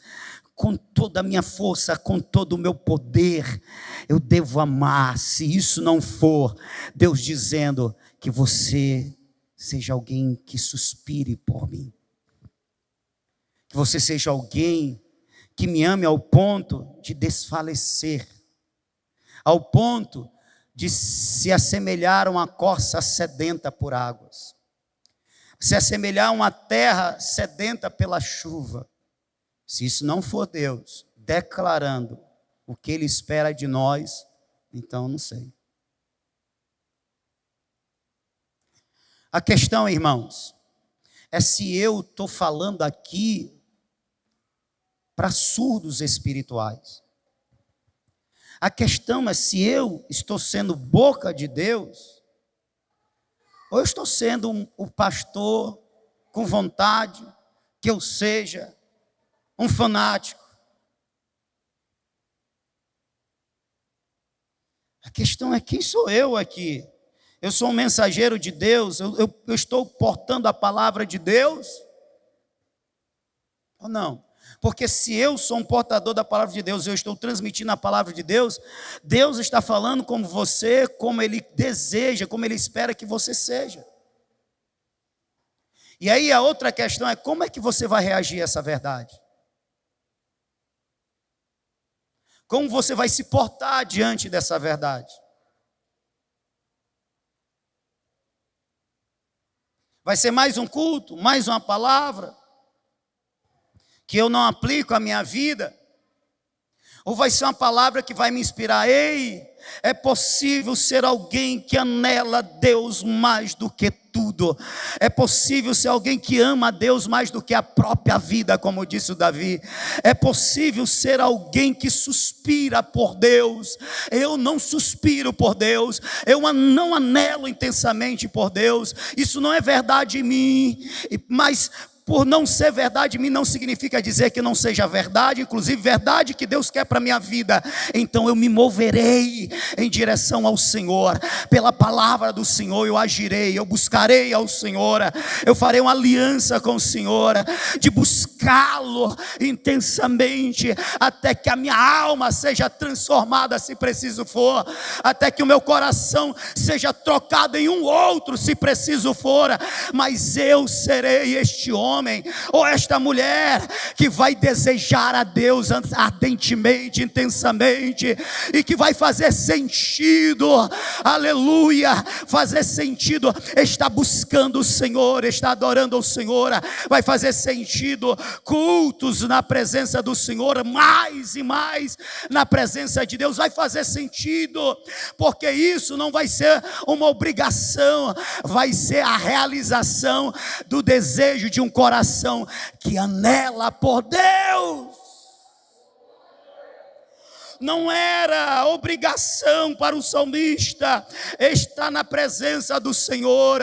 Com toda a minha força, com todo o meu poder, eu devo amar. Se isso não for Deus dizendo que você seja alguém que suspire por mim, que você seja alguém que me ame ao ponto de desfalecer, ao ponto de se assemelhar a uma corça sedenta por águas, se assemelhar a uma terra sedenta pela chuva. Se isso não for Deus declarando o que Ele espera de nós, então não sei. A questão, irmãos, é se eu estou falando aqui para surdos espirituais. A questão é se eu estou sendo boca de Deus, ou eu estou sendo o pastor com vontade que eu seja um fanático. A questão é, quem sou eu aqui? Eu sou um mensageiro de Deus? Eu estou portando a palavra de Deus? Ou não? Porque se eu sou um portador da palavra de Deus, eu estou transmitindo a palavra de Deus, Deus está falando como você, como Ele deseja, como Ele espera que você seja. E aí a outra questão é, como é que você vai reagir a essa verdade? Como você vai se portar diante dessa verdade? Vai ser mais um culto, mais uma palavra que eu não aplico à minha vida? Ou vai ser uma palavra que vai me inspirar: ei, é possível ser alguém que anela Deus mais do que tudo. É possível ser alguém que ama a Deus mais do que a própria vida, como disse o Davi. É possível ser alguém que suspira por Deus. Eu não suspiro por Deus, eu não anelo intensamente por Deus. Isso não é verdade em mim, mas por não ser verdade em mim, não significa dizer que não seja verdade, inclusive verdade que Deus quer para a minha vida. Então eu me moverei em direção ao Senhor, pela palavra do Senhor eu agirei, eu buscarei ao Senhor, eu farei uma aliança com o Senhor, de buscá-lo intensamente, até que a minha alma seja transformada, se preciso for, até que o meu coração seja trocado em um outro, se preciso for, mas eu serei este homem ou esta mulher que vai desejar a Deus ardentemente, intensamente, e que vai fazer sentido, aleluia, fazer sentido, está buscando o Senhor, está adorando o Senhor, vai fazer sentido cultos na presença do Senhor, mais e mais na presença de Deus, vai fazer sentido, porque isso não vai ser uma obrigação, vai ser a realização do desejo de um coração que anela por Deus. Não era obrigação para o salmista estar na presença do Senhor,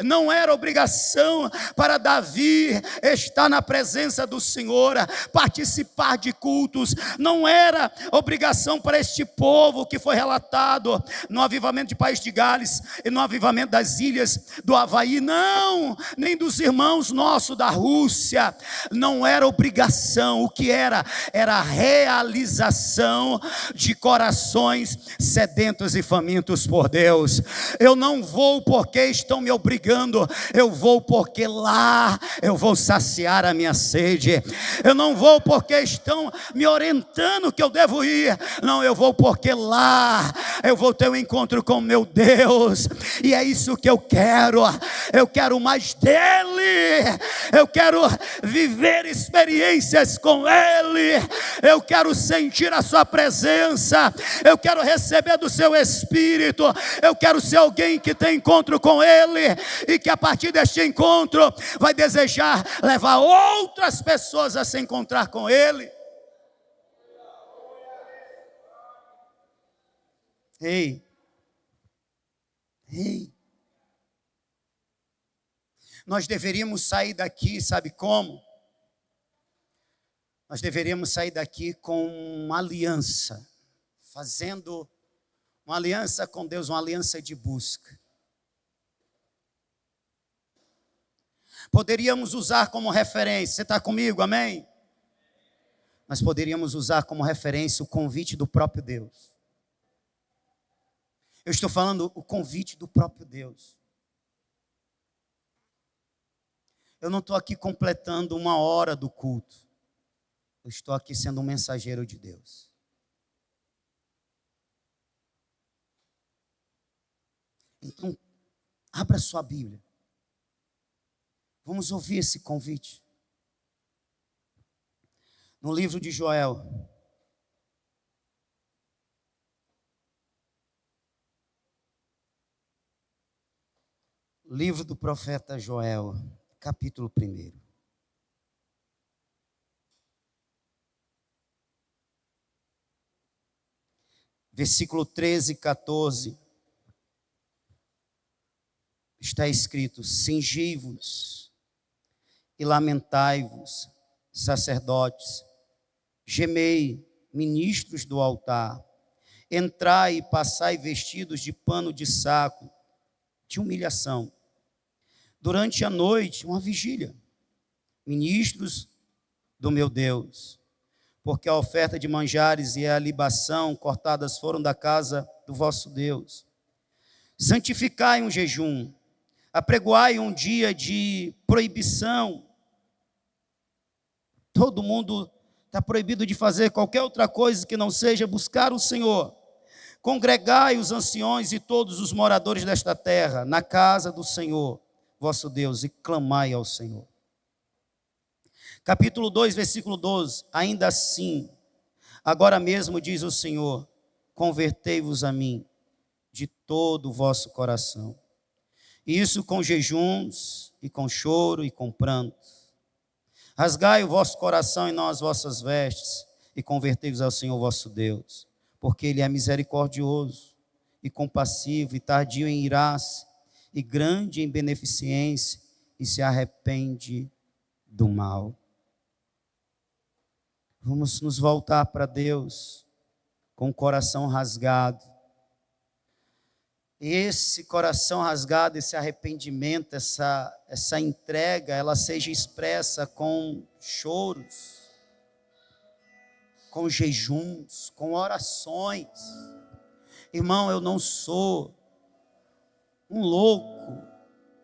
não era obrigação para Davi estar na presença do Senhor, participar de cultos, não era obrigação para este povo que foi relatado no avivamento de País de Gales e no avivamento das ilhas do Havaí, não, nem dos irmãos nossos da Rússia, não era obrigação, o que era a realização de corações sedentos e famintos por Deus. Eu não vou porque estão me obrigando, eu vou porque lá eu vou saciar a minha sede. Eu não vou porque estão me orientando que eu devo ir, não, eu vou porque lá eu vou ter um encontro com meu Deus, e é isso que eu quero mais dele, eu quero viver experiências com ele, eu quero sentir a sua presença, eu quero receber do seu Espírito, eu quero ser alguém que tem encontro com ele, e que a partir deste encontro vai desejar levar outras pessoas a se encontrar com ele. Ei, nós deveríamos sair daqui, sabe como? Nós deveríamos sair daqui com uma aliança, fazendo uma aliança com Deus, uma aliança de busca. Poderíamos usar como referência, você está comigo, amém? Mas poderíamos usar como referência o convite do próprio Deus. Eu estou falando o convite do próprio Deus. Eu não estou aqui completando uma hora do culto. Eu estou aqui sendo um mensageiro de Deus. Então, abra sua Bíblia. Vamos ouvir esse convite. No livro de Joel. Livro do profeta Joel, capítulo 1. Versículo 13 e 14, está escrito: cingi-vos e lamentai-vos, sacerdotes, gemei, ministros do altar, entrai e passai vestidos de pano de saco, de humilhação. Durante a noite, uma vigília, ministros do meu Deus, porque a oferta de manjares e a libação cortadas foram da casa do vosso Deus. Santificai um jejum, apregoai um dia de proibição. Todo mundo está proibido de fazer qualquer outra coisa que não seja buscar o Senhor. Congregai os anciões e todos os moradores desta terra na casa do Senhor, vosso Deus, e clamai ao Senhor. Capítulo 2, versículo 12. Ainda assim, Agora mesmo, diz o Senhor, convertei-vos a mim de todo o vosso coração. E isso com jejuns, e com choro, e com prantos. Rasgai o vosso coração e não as vossas vestes, e convertei-vos ao Senhor vosso Deus, porque Ele é misericordioso, e compassivo, e tardio em irar-se, e grande em beneficência, e se arrepende do mal. Vamos nos voltar para Deus com o coração rasgado. Esse coração rasgado, esse arrependimento, essa entrega, ela seja expressa com choros, com jejuns, com orações. Irmão, eu não sou um louco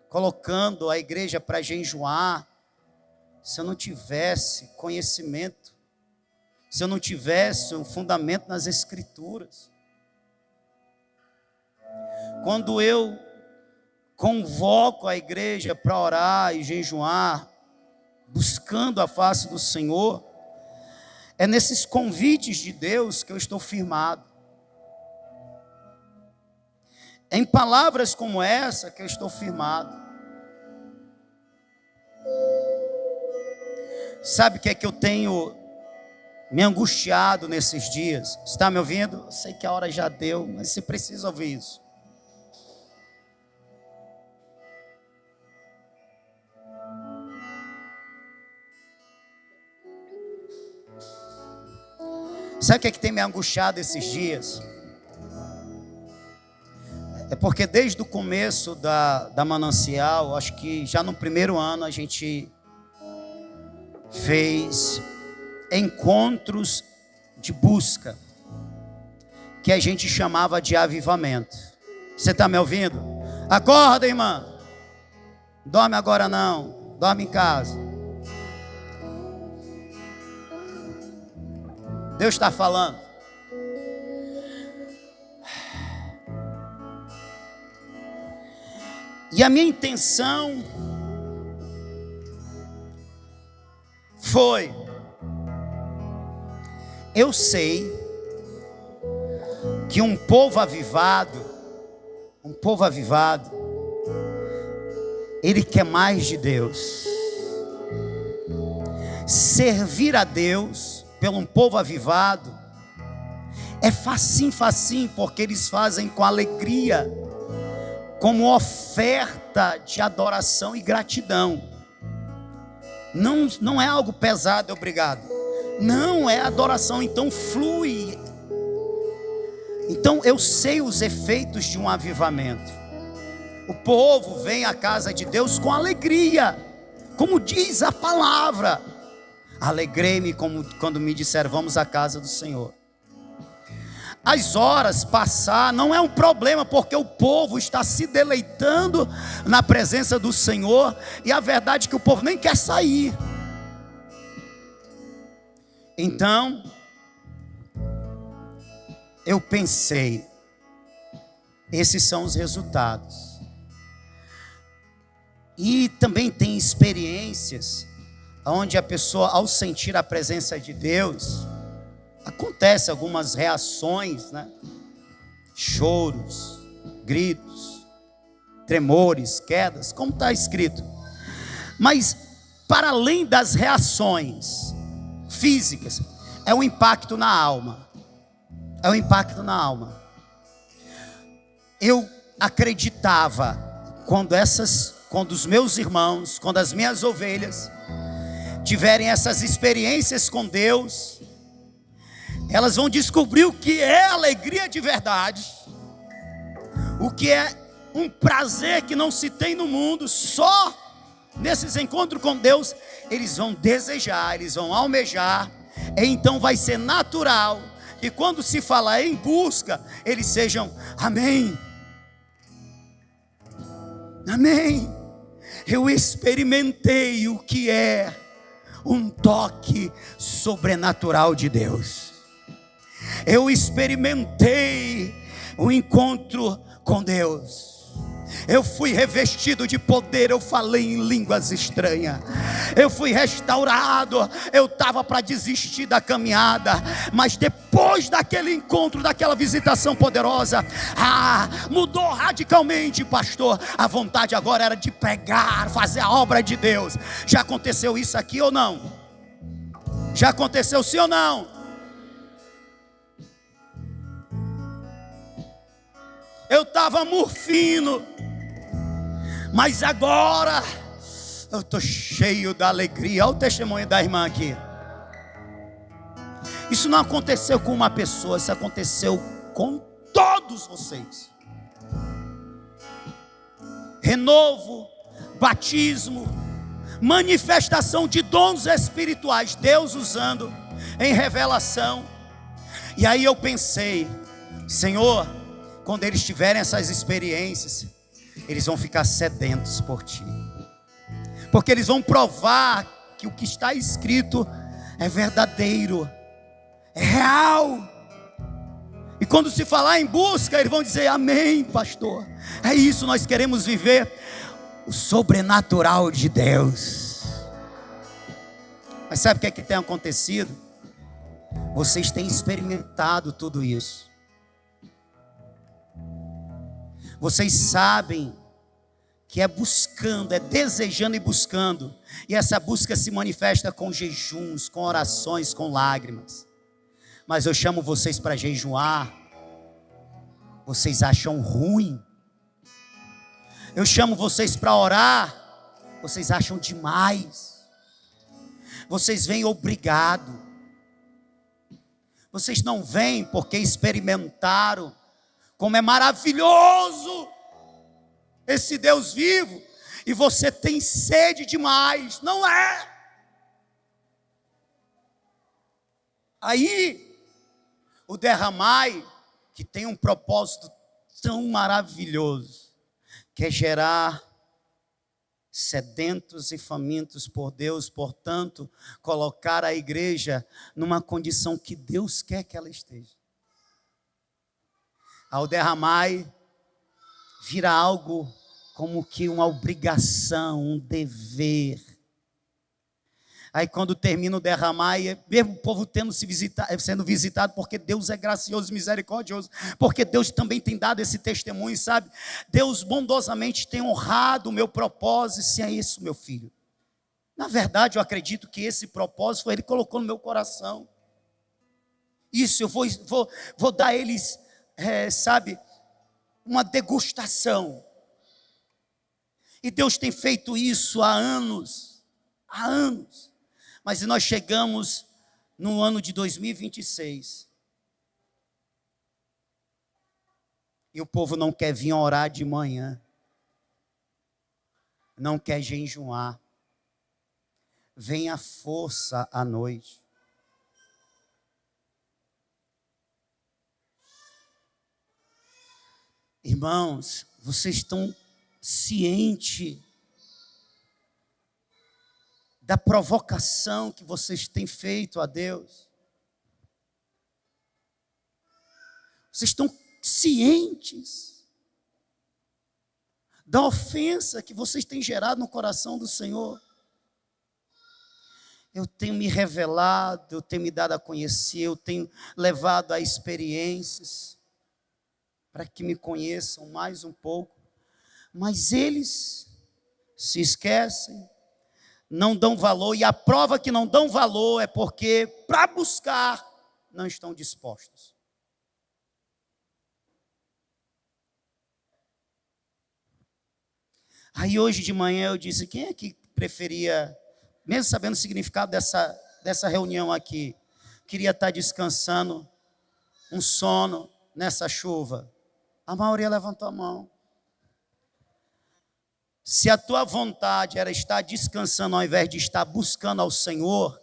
colocando a igreja para jejuar se eu não tivesse conhecimento, se eu não tivesse um fundamento nas Escrituras. Quando eu convoco a igreja para orar e jejuar, buscando a face do Senhor, é nesses convites de Deus que eu estou firmado. É em palavras como essa que eu estou firmado. Sabe o que é que eu tenho me angustiado nesses dias? Está me ouvindo? Eu sei que a hora já deu, mas você precisa ouvir isso. Sabe o que é que tem me angustiado esses dias? É porque desde o começo da Manancial, acho que já no primeiro ano a gente fez encontros de busca, que a gente chamava de avivamento. Você está me ouvindo? Acorda, irmã. Dorme agora não, dorme em casa. Deus está falando. E a minha intenção foi: eu sei que um povo avivado, ele quer mais de Deus. Servir a Deus pelo um povo avivado é facinho, porque eles fazem com alegria, como oferta de adoração e gratidão. Não é algo pesado, obrigado. Não, é adoração, então flui. Então eu sei os efeitos de um avivamento. O povo vem à casa de Deus com alegria, como diz a palavra. Alegrei-me quando me disseram: vamos à casa do Senhor. As horas passar não é um problema, porque o povo está se deleitando na presença do Senhor, e a verdade é que o povo nem quer sair. Então, eu pensei, esses são os resultados. E também tem experiências onde a pessoa, ao sentir a presença de Deus, acontece algumas reações, né? Choros, gritos, tremores, quedas, como está escrito. Mas para além das reações físicas, é um impacto na alma. É um impacto na alma. Eu acreditava, quando os meus irmãos, quando as minhas ovelhas tiverem essas experiências com Deus, elas vão descobrir o que é alegria de verdade, o que é um prazer que não se tem no mundo. Só nesses encontros com Deus eles vão desejar, eles vão almejar. E então vai ser natural que quando se falar em busca, eles sejam: amém, amém. Eu experimentei o que é um toque sobrenatural de Deus. Eu experimentei o encontro com Deus. Eu fui revestido de poder, eu falei em línguas estranhas, eu fui restaurado. Eu estava para desistir da caminhada, mas depois daquele encontro, daquela visitação poderosa, mudou radicalmente, pastor. A vontade agora era de pregar, fazer a obra de Deus. Já aconteceu isso aqui ou não? Já aconteceu sim ou não? Eu estava murfino, mas agora eu estou cheio da alegria. Olha o testemunho da irmã aqui. Isso não aconteceu com uma pessoa, isso aconteceu com todos vocês. Renovo, batismo, manifestação de dons espirituais, Deus usando em revelação. E aí eu pensei, Senhor, quando eles tiverem essas experiências, eles vão ficar sedentos por Ti, porque eles vão provar que o que está escrito é verdadeiro, é real. E quando se falar em busca, eles vão dizer: amém, pastor, é isso, nós queremos viver o sobrenatural de Deus. Mas sabe o que tem acontecido? Vocês têm experimentado tudo isso. Vocês sabem que é buscando, é desejando e buscando. E essa busca se manifesta com jejuns, com orações, com lágrimas. Mas eu chamo vocês para jejuar, vocês acham ruim. Eu chamo vocês para orar, vocês acham demais. Vocês vêm obrigado. Vocês não vêm porque experimentaram como é maravilhoso esse Deus vivo, e você tem sede demais. Não é? Aí o derramai, que tem um propósito tão maravilhoso, que é gerar sedentos e famintos por Deus. Portanto, colocar a igreja numa condição que Deus quer que ela esteja. Ao derramai, vira algo como que uma obrigação, um dever. Aí quando termina o derramar, mesmo o povo sendo visitado, porque Deus é gracioso e misericordioso, porque Deus também tem dado esse testemunho, sabe? Deus bondosamente tem honrado o meu propósito. Se é isso, meu filho, na verdade eu acredito que esse propósito Ele colocou no meu coração. Isso, eu vou dar a eles, sabe, uma degustação. E Deus tem feito isso há anos, mas nós chegamos no ano de 2026, e o povo não quer vir orar de manhã, não quer jejuar, vem a força à noite. Irmãos, vocês estão cientes da provocação que vocês têm feito a Deus? Vocês estão cientes da ofensa que vocês têm gerado no coração do Senhor? Eu tenho me revelado, eu tenho me dado a conhecer, eu tenho levado a experiências para que me conheçam mais um pouco, mas eles se esquecem, não dão valor, e a prova que não dão valor é porque para buscar não estão dispostos. Aí hoje de manhã eu disse: quem é que preferia, mesmo sabendo o significado dessa reunião aqui, queria estar descansando um sono nessa chuva? A maioria levantou a mão. Se a tua vontade era estar descansando ao invés de estar buscando ao Senhor,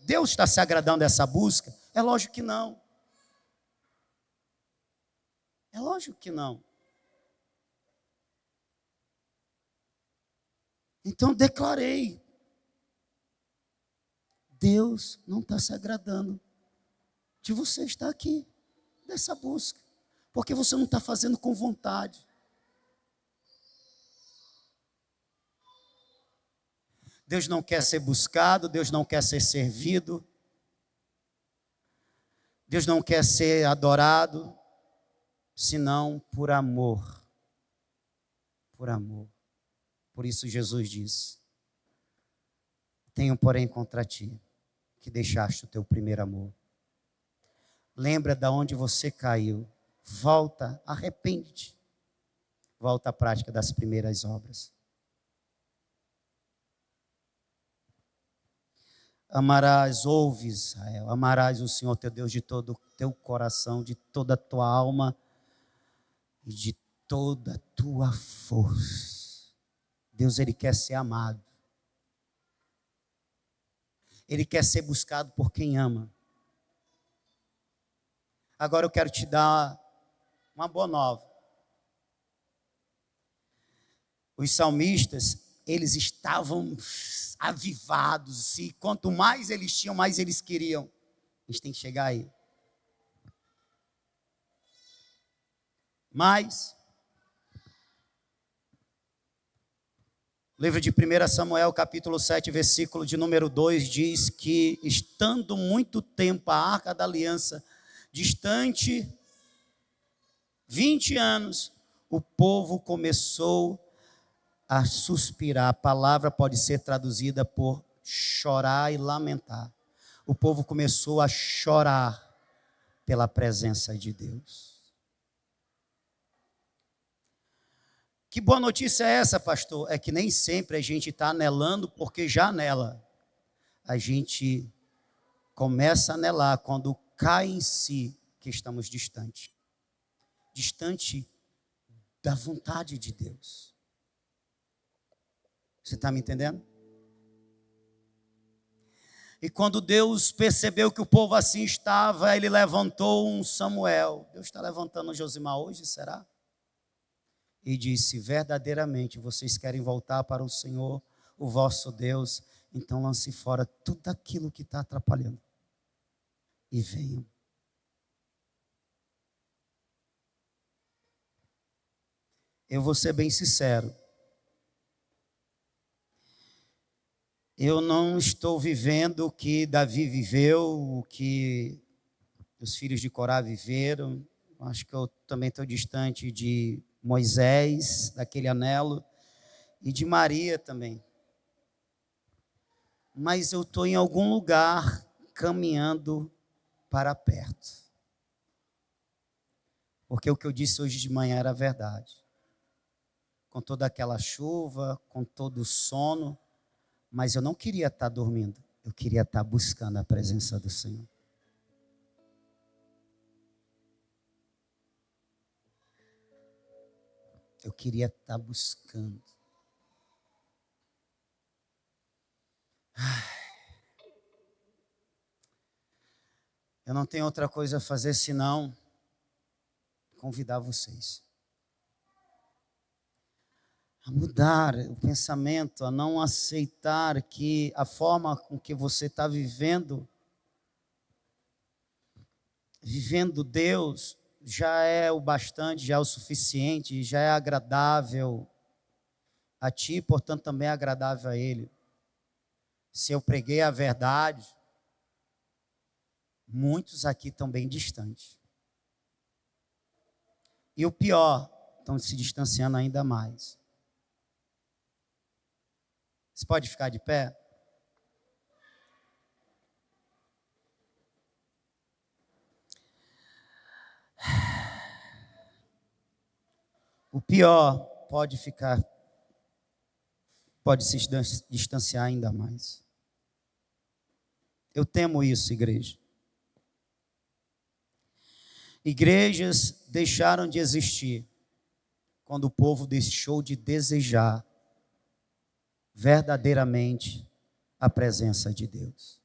Deus está se agradando dessa busca? É lógico que não. É lógico que não. Então declarei: Deus não está se agradando de você estar aqui, dessa busca, porque você não está fazendo com vontade. Deus não quer ser buscado, Deus não quer ser servido, Deus não quer ser adorado, senão por amor. Por amor. Por isso Jesus diz: tenho, porém, contra ti, que deixaste o teu primeiro amor. Lembra de onde você caiu. Volta, arrepende-te. Volta à prática das primeiras obras. Amarás, ouve Israel, amarás o Senhor teu Deus de todo o teu coração, de toda a tua alma e de toda a tua força. Deus, Ele quer ser amado. Ele quer ser buscado por quem ama. Agora eu quero te dar uma boa nova. Os salmistas, eles estavam avivados, e quanto mais eles tinham, mais eles queriam. A gente tem que chegar aí. Mas, o livro de 1 Samuel, capítulo 7, versículo de número 2, diz que, estando muito tempo a Arca da Aliança distante, 20 anos, o povo começou a suspirar. A palavra pode ser traduzida por chorar e lamentar. O povo começou a chorar pela presença de Deus. Que boa notícia é essa, pastor? É que nem sempre a gente está anelando, porque já anela. A gente começa a anelar quando cai em si que estamos distante. Distante da vontade de Deus. Você está me entendendo? E quando Deus percebeu que o povo assim estava, Ele levantou um Samuel. Deus está levantando um Josimar hoje, será? E disse: verdadeiramente vocês querem voltar para o Senhor, o vosso Deus, então lance fora tudo aquilo que está atrapalhando. E venham. Eu vou ser bem sincero. Eu não estou vivendo o que Davi viveu, o que os filhos de Corá viveram. Acho que eu também estou distante de Moisés, daquele anelo, e de Maria também. Mas eu estou em algum lugar caminhando para perto. Porque o que eu disse hoje de manhã era verdade. Com toda aquela chuva, com todo o sono, mas eu não queria estar dormindo, eu queria estar buscando a presença do Senhor. Eu queria estar buscando. Eu não tenho outra coisa a fazer senão convidar vocês a mudar o pensamento, a não aceitar que a forma com que você está vivendo Deus, já é o bastante, já é o suficiente, já é agradável a ti, portanto também é agradável a Ele. Se eu preguei a verdade, muitos aqui estão bem distantes. E o pior, estão se distanciando ainda mais. Você pode ficar de pé? O pior pode se distanciar ainda mais. Eu temo isso, igreja. Igrejas deixaram de existir quando o povo deixou de desejar verdadeiramente a presença de Deus.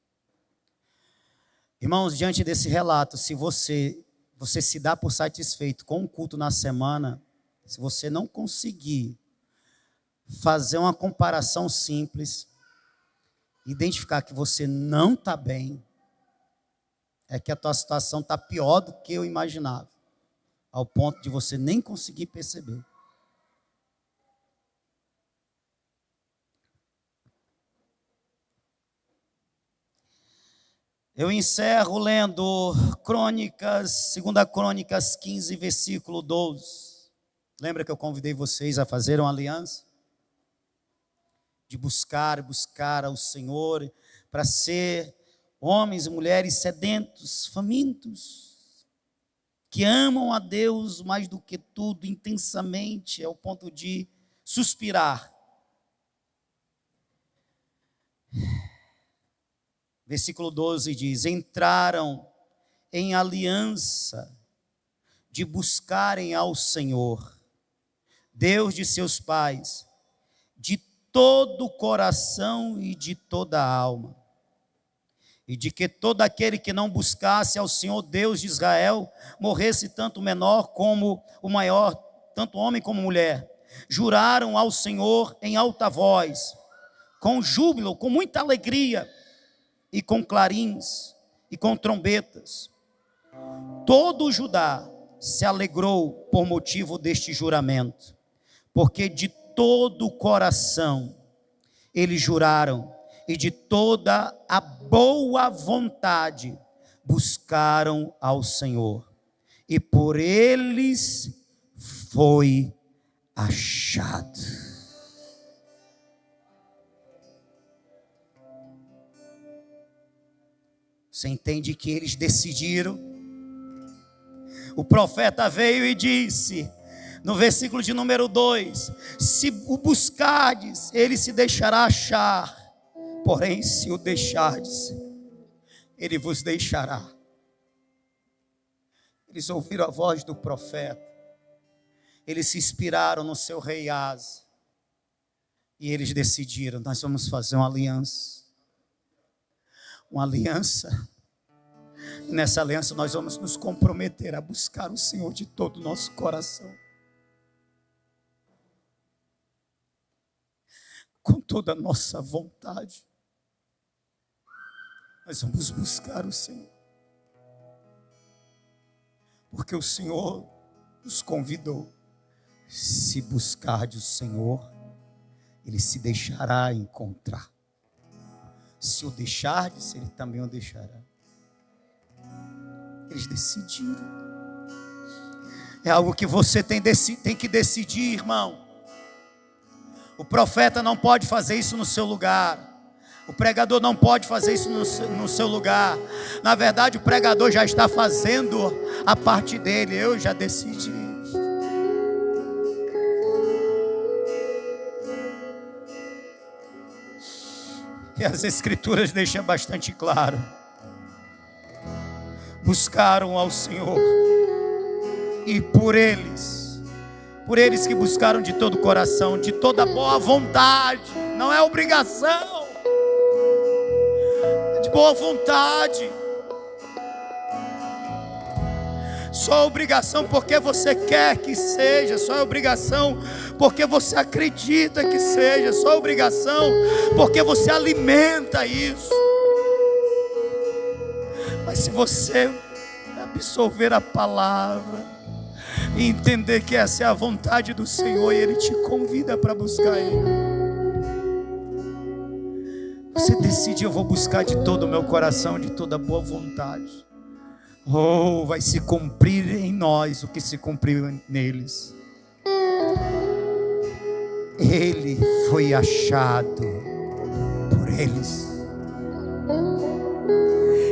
Irmãos, diante desse relato, se você se dá por satisfeito com o culto na semana, se você não conseguir fazer uma comparação simples, identificar que você não está bem, é que a tua situação está pior do que eu imaginava, ao ponto de você nem conseguir perceber. Eu encerro lendo Crônicas, 2 Crônicas 15, versículo 12. Lembra que eu convidei vocês a fazer uma aliança? De buscar ao Senhor, para ser homens e mulheres sedentos, famintos, que amam a Deus mais do que tudo, intensamente, ao ponto de suspirar. Versículo 12 diz: entraram em aliança de buscarem ao Senhor, Deus de seus pais, de todo o coração e de toda a alma, e de que todo aquele que não buscasse ao Senhor Deus de Israel, morresse tanto o menor como o maior, tanto homem como mulher. Juraram ao Senhor em alta voz, com júbilo, com muita alegria, e com clarins, e com trombetas. Todo o Judá se alegrou por motivo deste juramento, porque de todo o coração eles juraram, e de toda a boa vontade buscaram ao Senhor, e por eles foi achado. Você entende que eles decidiram? O profeta veio e disse, no versículo de número 2, se o buscardes, ele se deixará achar, porém se o deixardes, ele vos deixará. Eles ouviram a voz do profeta, eles se inspiraram no seu rei Asa, e eles decidiram, nós vamos fazer uma aliança. Uma aliança, e nessa aliança nós vamos nos comprometer a buscar o Senhor de todo o nosso coração, com toda a nossa vontade. Nós vamos buscar o Senhor, porque o Senhor nos convidou. Se buscardes o Senhor, Ele se deixará encontrar. Se o deixardes, Ele também o deixará. Eles decidiram. É algo que você tem que decidir, irmão. O profeta não pode fazer isso no seu lugar. O pregador não pode fazer isso no seu lugar. Na verdade, o pregador já está fazendo a parte dele. Eu já decidi. E as Escrituras deixam bastante claro. Buscaram ao Senhor, e por eles que buscaram de todo o coração, de toda boa vontade, não é obrigação, é de boa vontade. Só obrigação porque você quer que seja, só é obrigação porque você acredita que seja, só é obrigação porque você alimenta isso. Mas se você absorver a palavra e entender que essa é a vontade do Senhor e Ele te convida para buscar Ele, você decide: eu vou buscar de todo o meu coração, de toda boa vontade. Oh, vai se cumprir em nós o que se cumpriu neles. Ele foi achado por eles.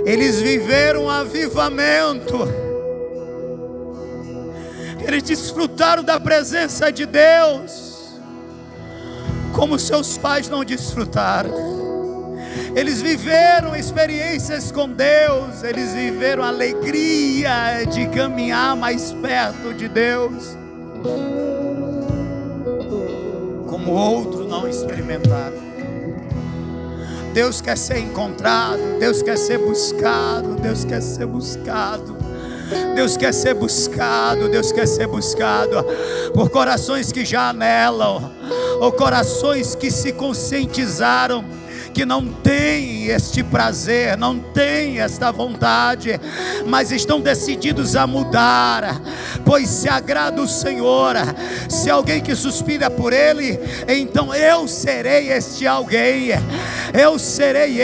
Eles viveram um avivamento. Eles desfrutaram da presença de Deus como seus pais não desfrutaram. Eles viveram experiências com Deus. Eles viveram a alegria de caminhar mais perto de Deus, como outros não experimentaram. Deus quer ser encontrado, Deus quer ser buscado, Deus quer ser buscado, Deus quer ser buscado, Deus quer ser buscado por corações que já anelam, ou corações que se conscientizaram que não têm este prazer, não têm esta vontade, mas estão decididos a mudar, pois se agrada o Senhor. Se alguém que suspira por Ele, então eu serei este alguém, eu serei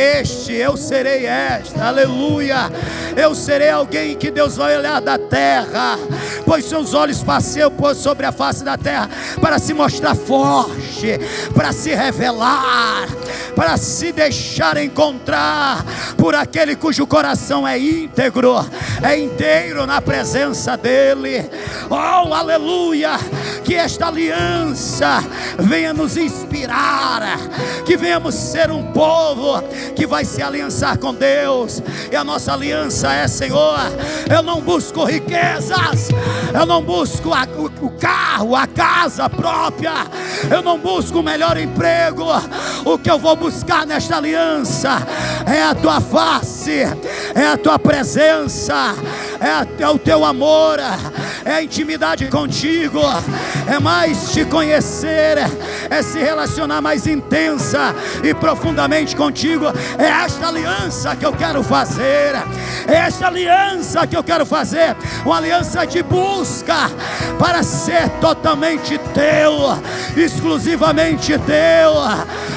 eu serei esta, aleluia. Eu serei alguém que Deus vai olhar da terra, pois seus olhos passeiam sobre a face da terra, para se mostrar forte, para se revelar, para se deixar encontrar por aquele cujo coração é íntegro, é inteiro na presença dEle. Oh, aleluia, que esta aliança venha nos inspirar, que venhamos ser um povo que vai se aliançar com Deus. E a nossa aliança é: Senhor, eu não busco riquezas, eu não busco o carro, a casa própria, eu não busco o melhor emprego. O que eu vou buscar nesta aliança é a tua face, é a tua presença, é o teu amor, é a intimidade contigo, é mais te conhecer, é se relacionar mais intensa e profundamente contigo. É esta aliança que eu quero fazer, é esta aliança que eu quero fazer, uma aliança de busca para ser totalmente teu, exclusivamente teu,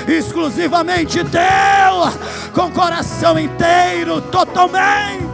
exclusivamente teu, com coração inteiro, totalmente.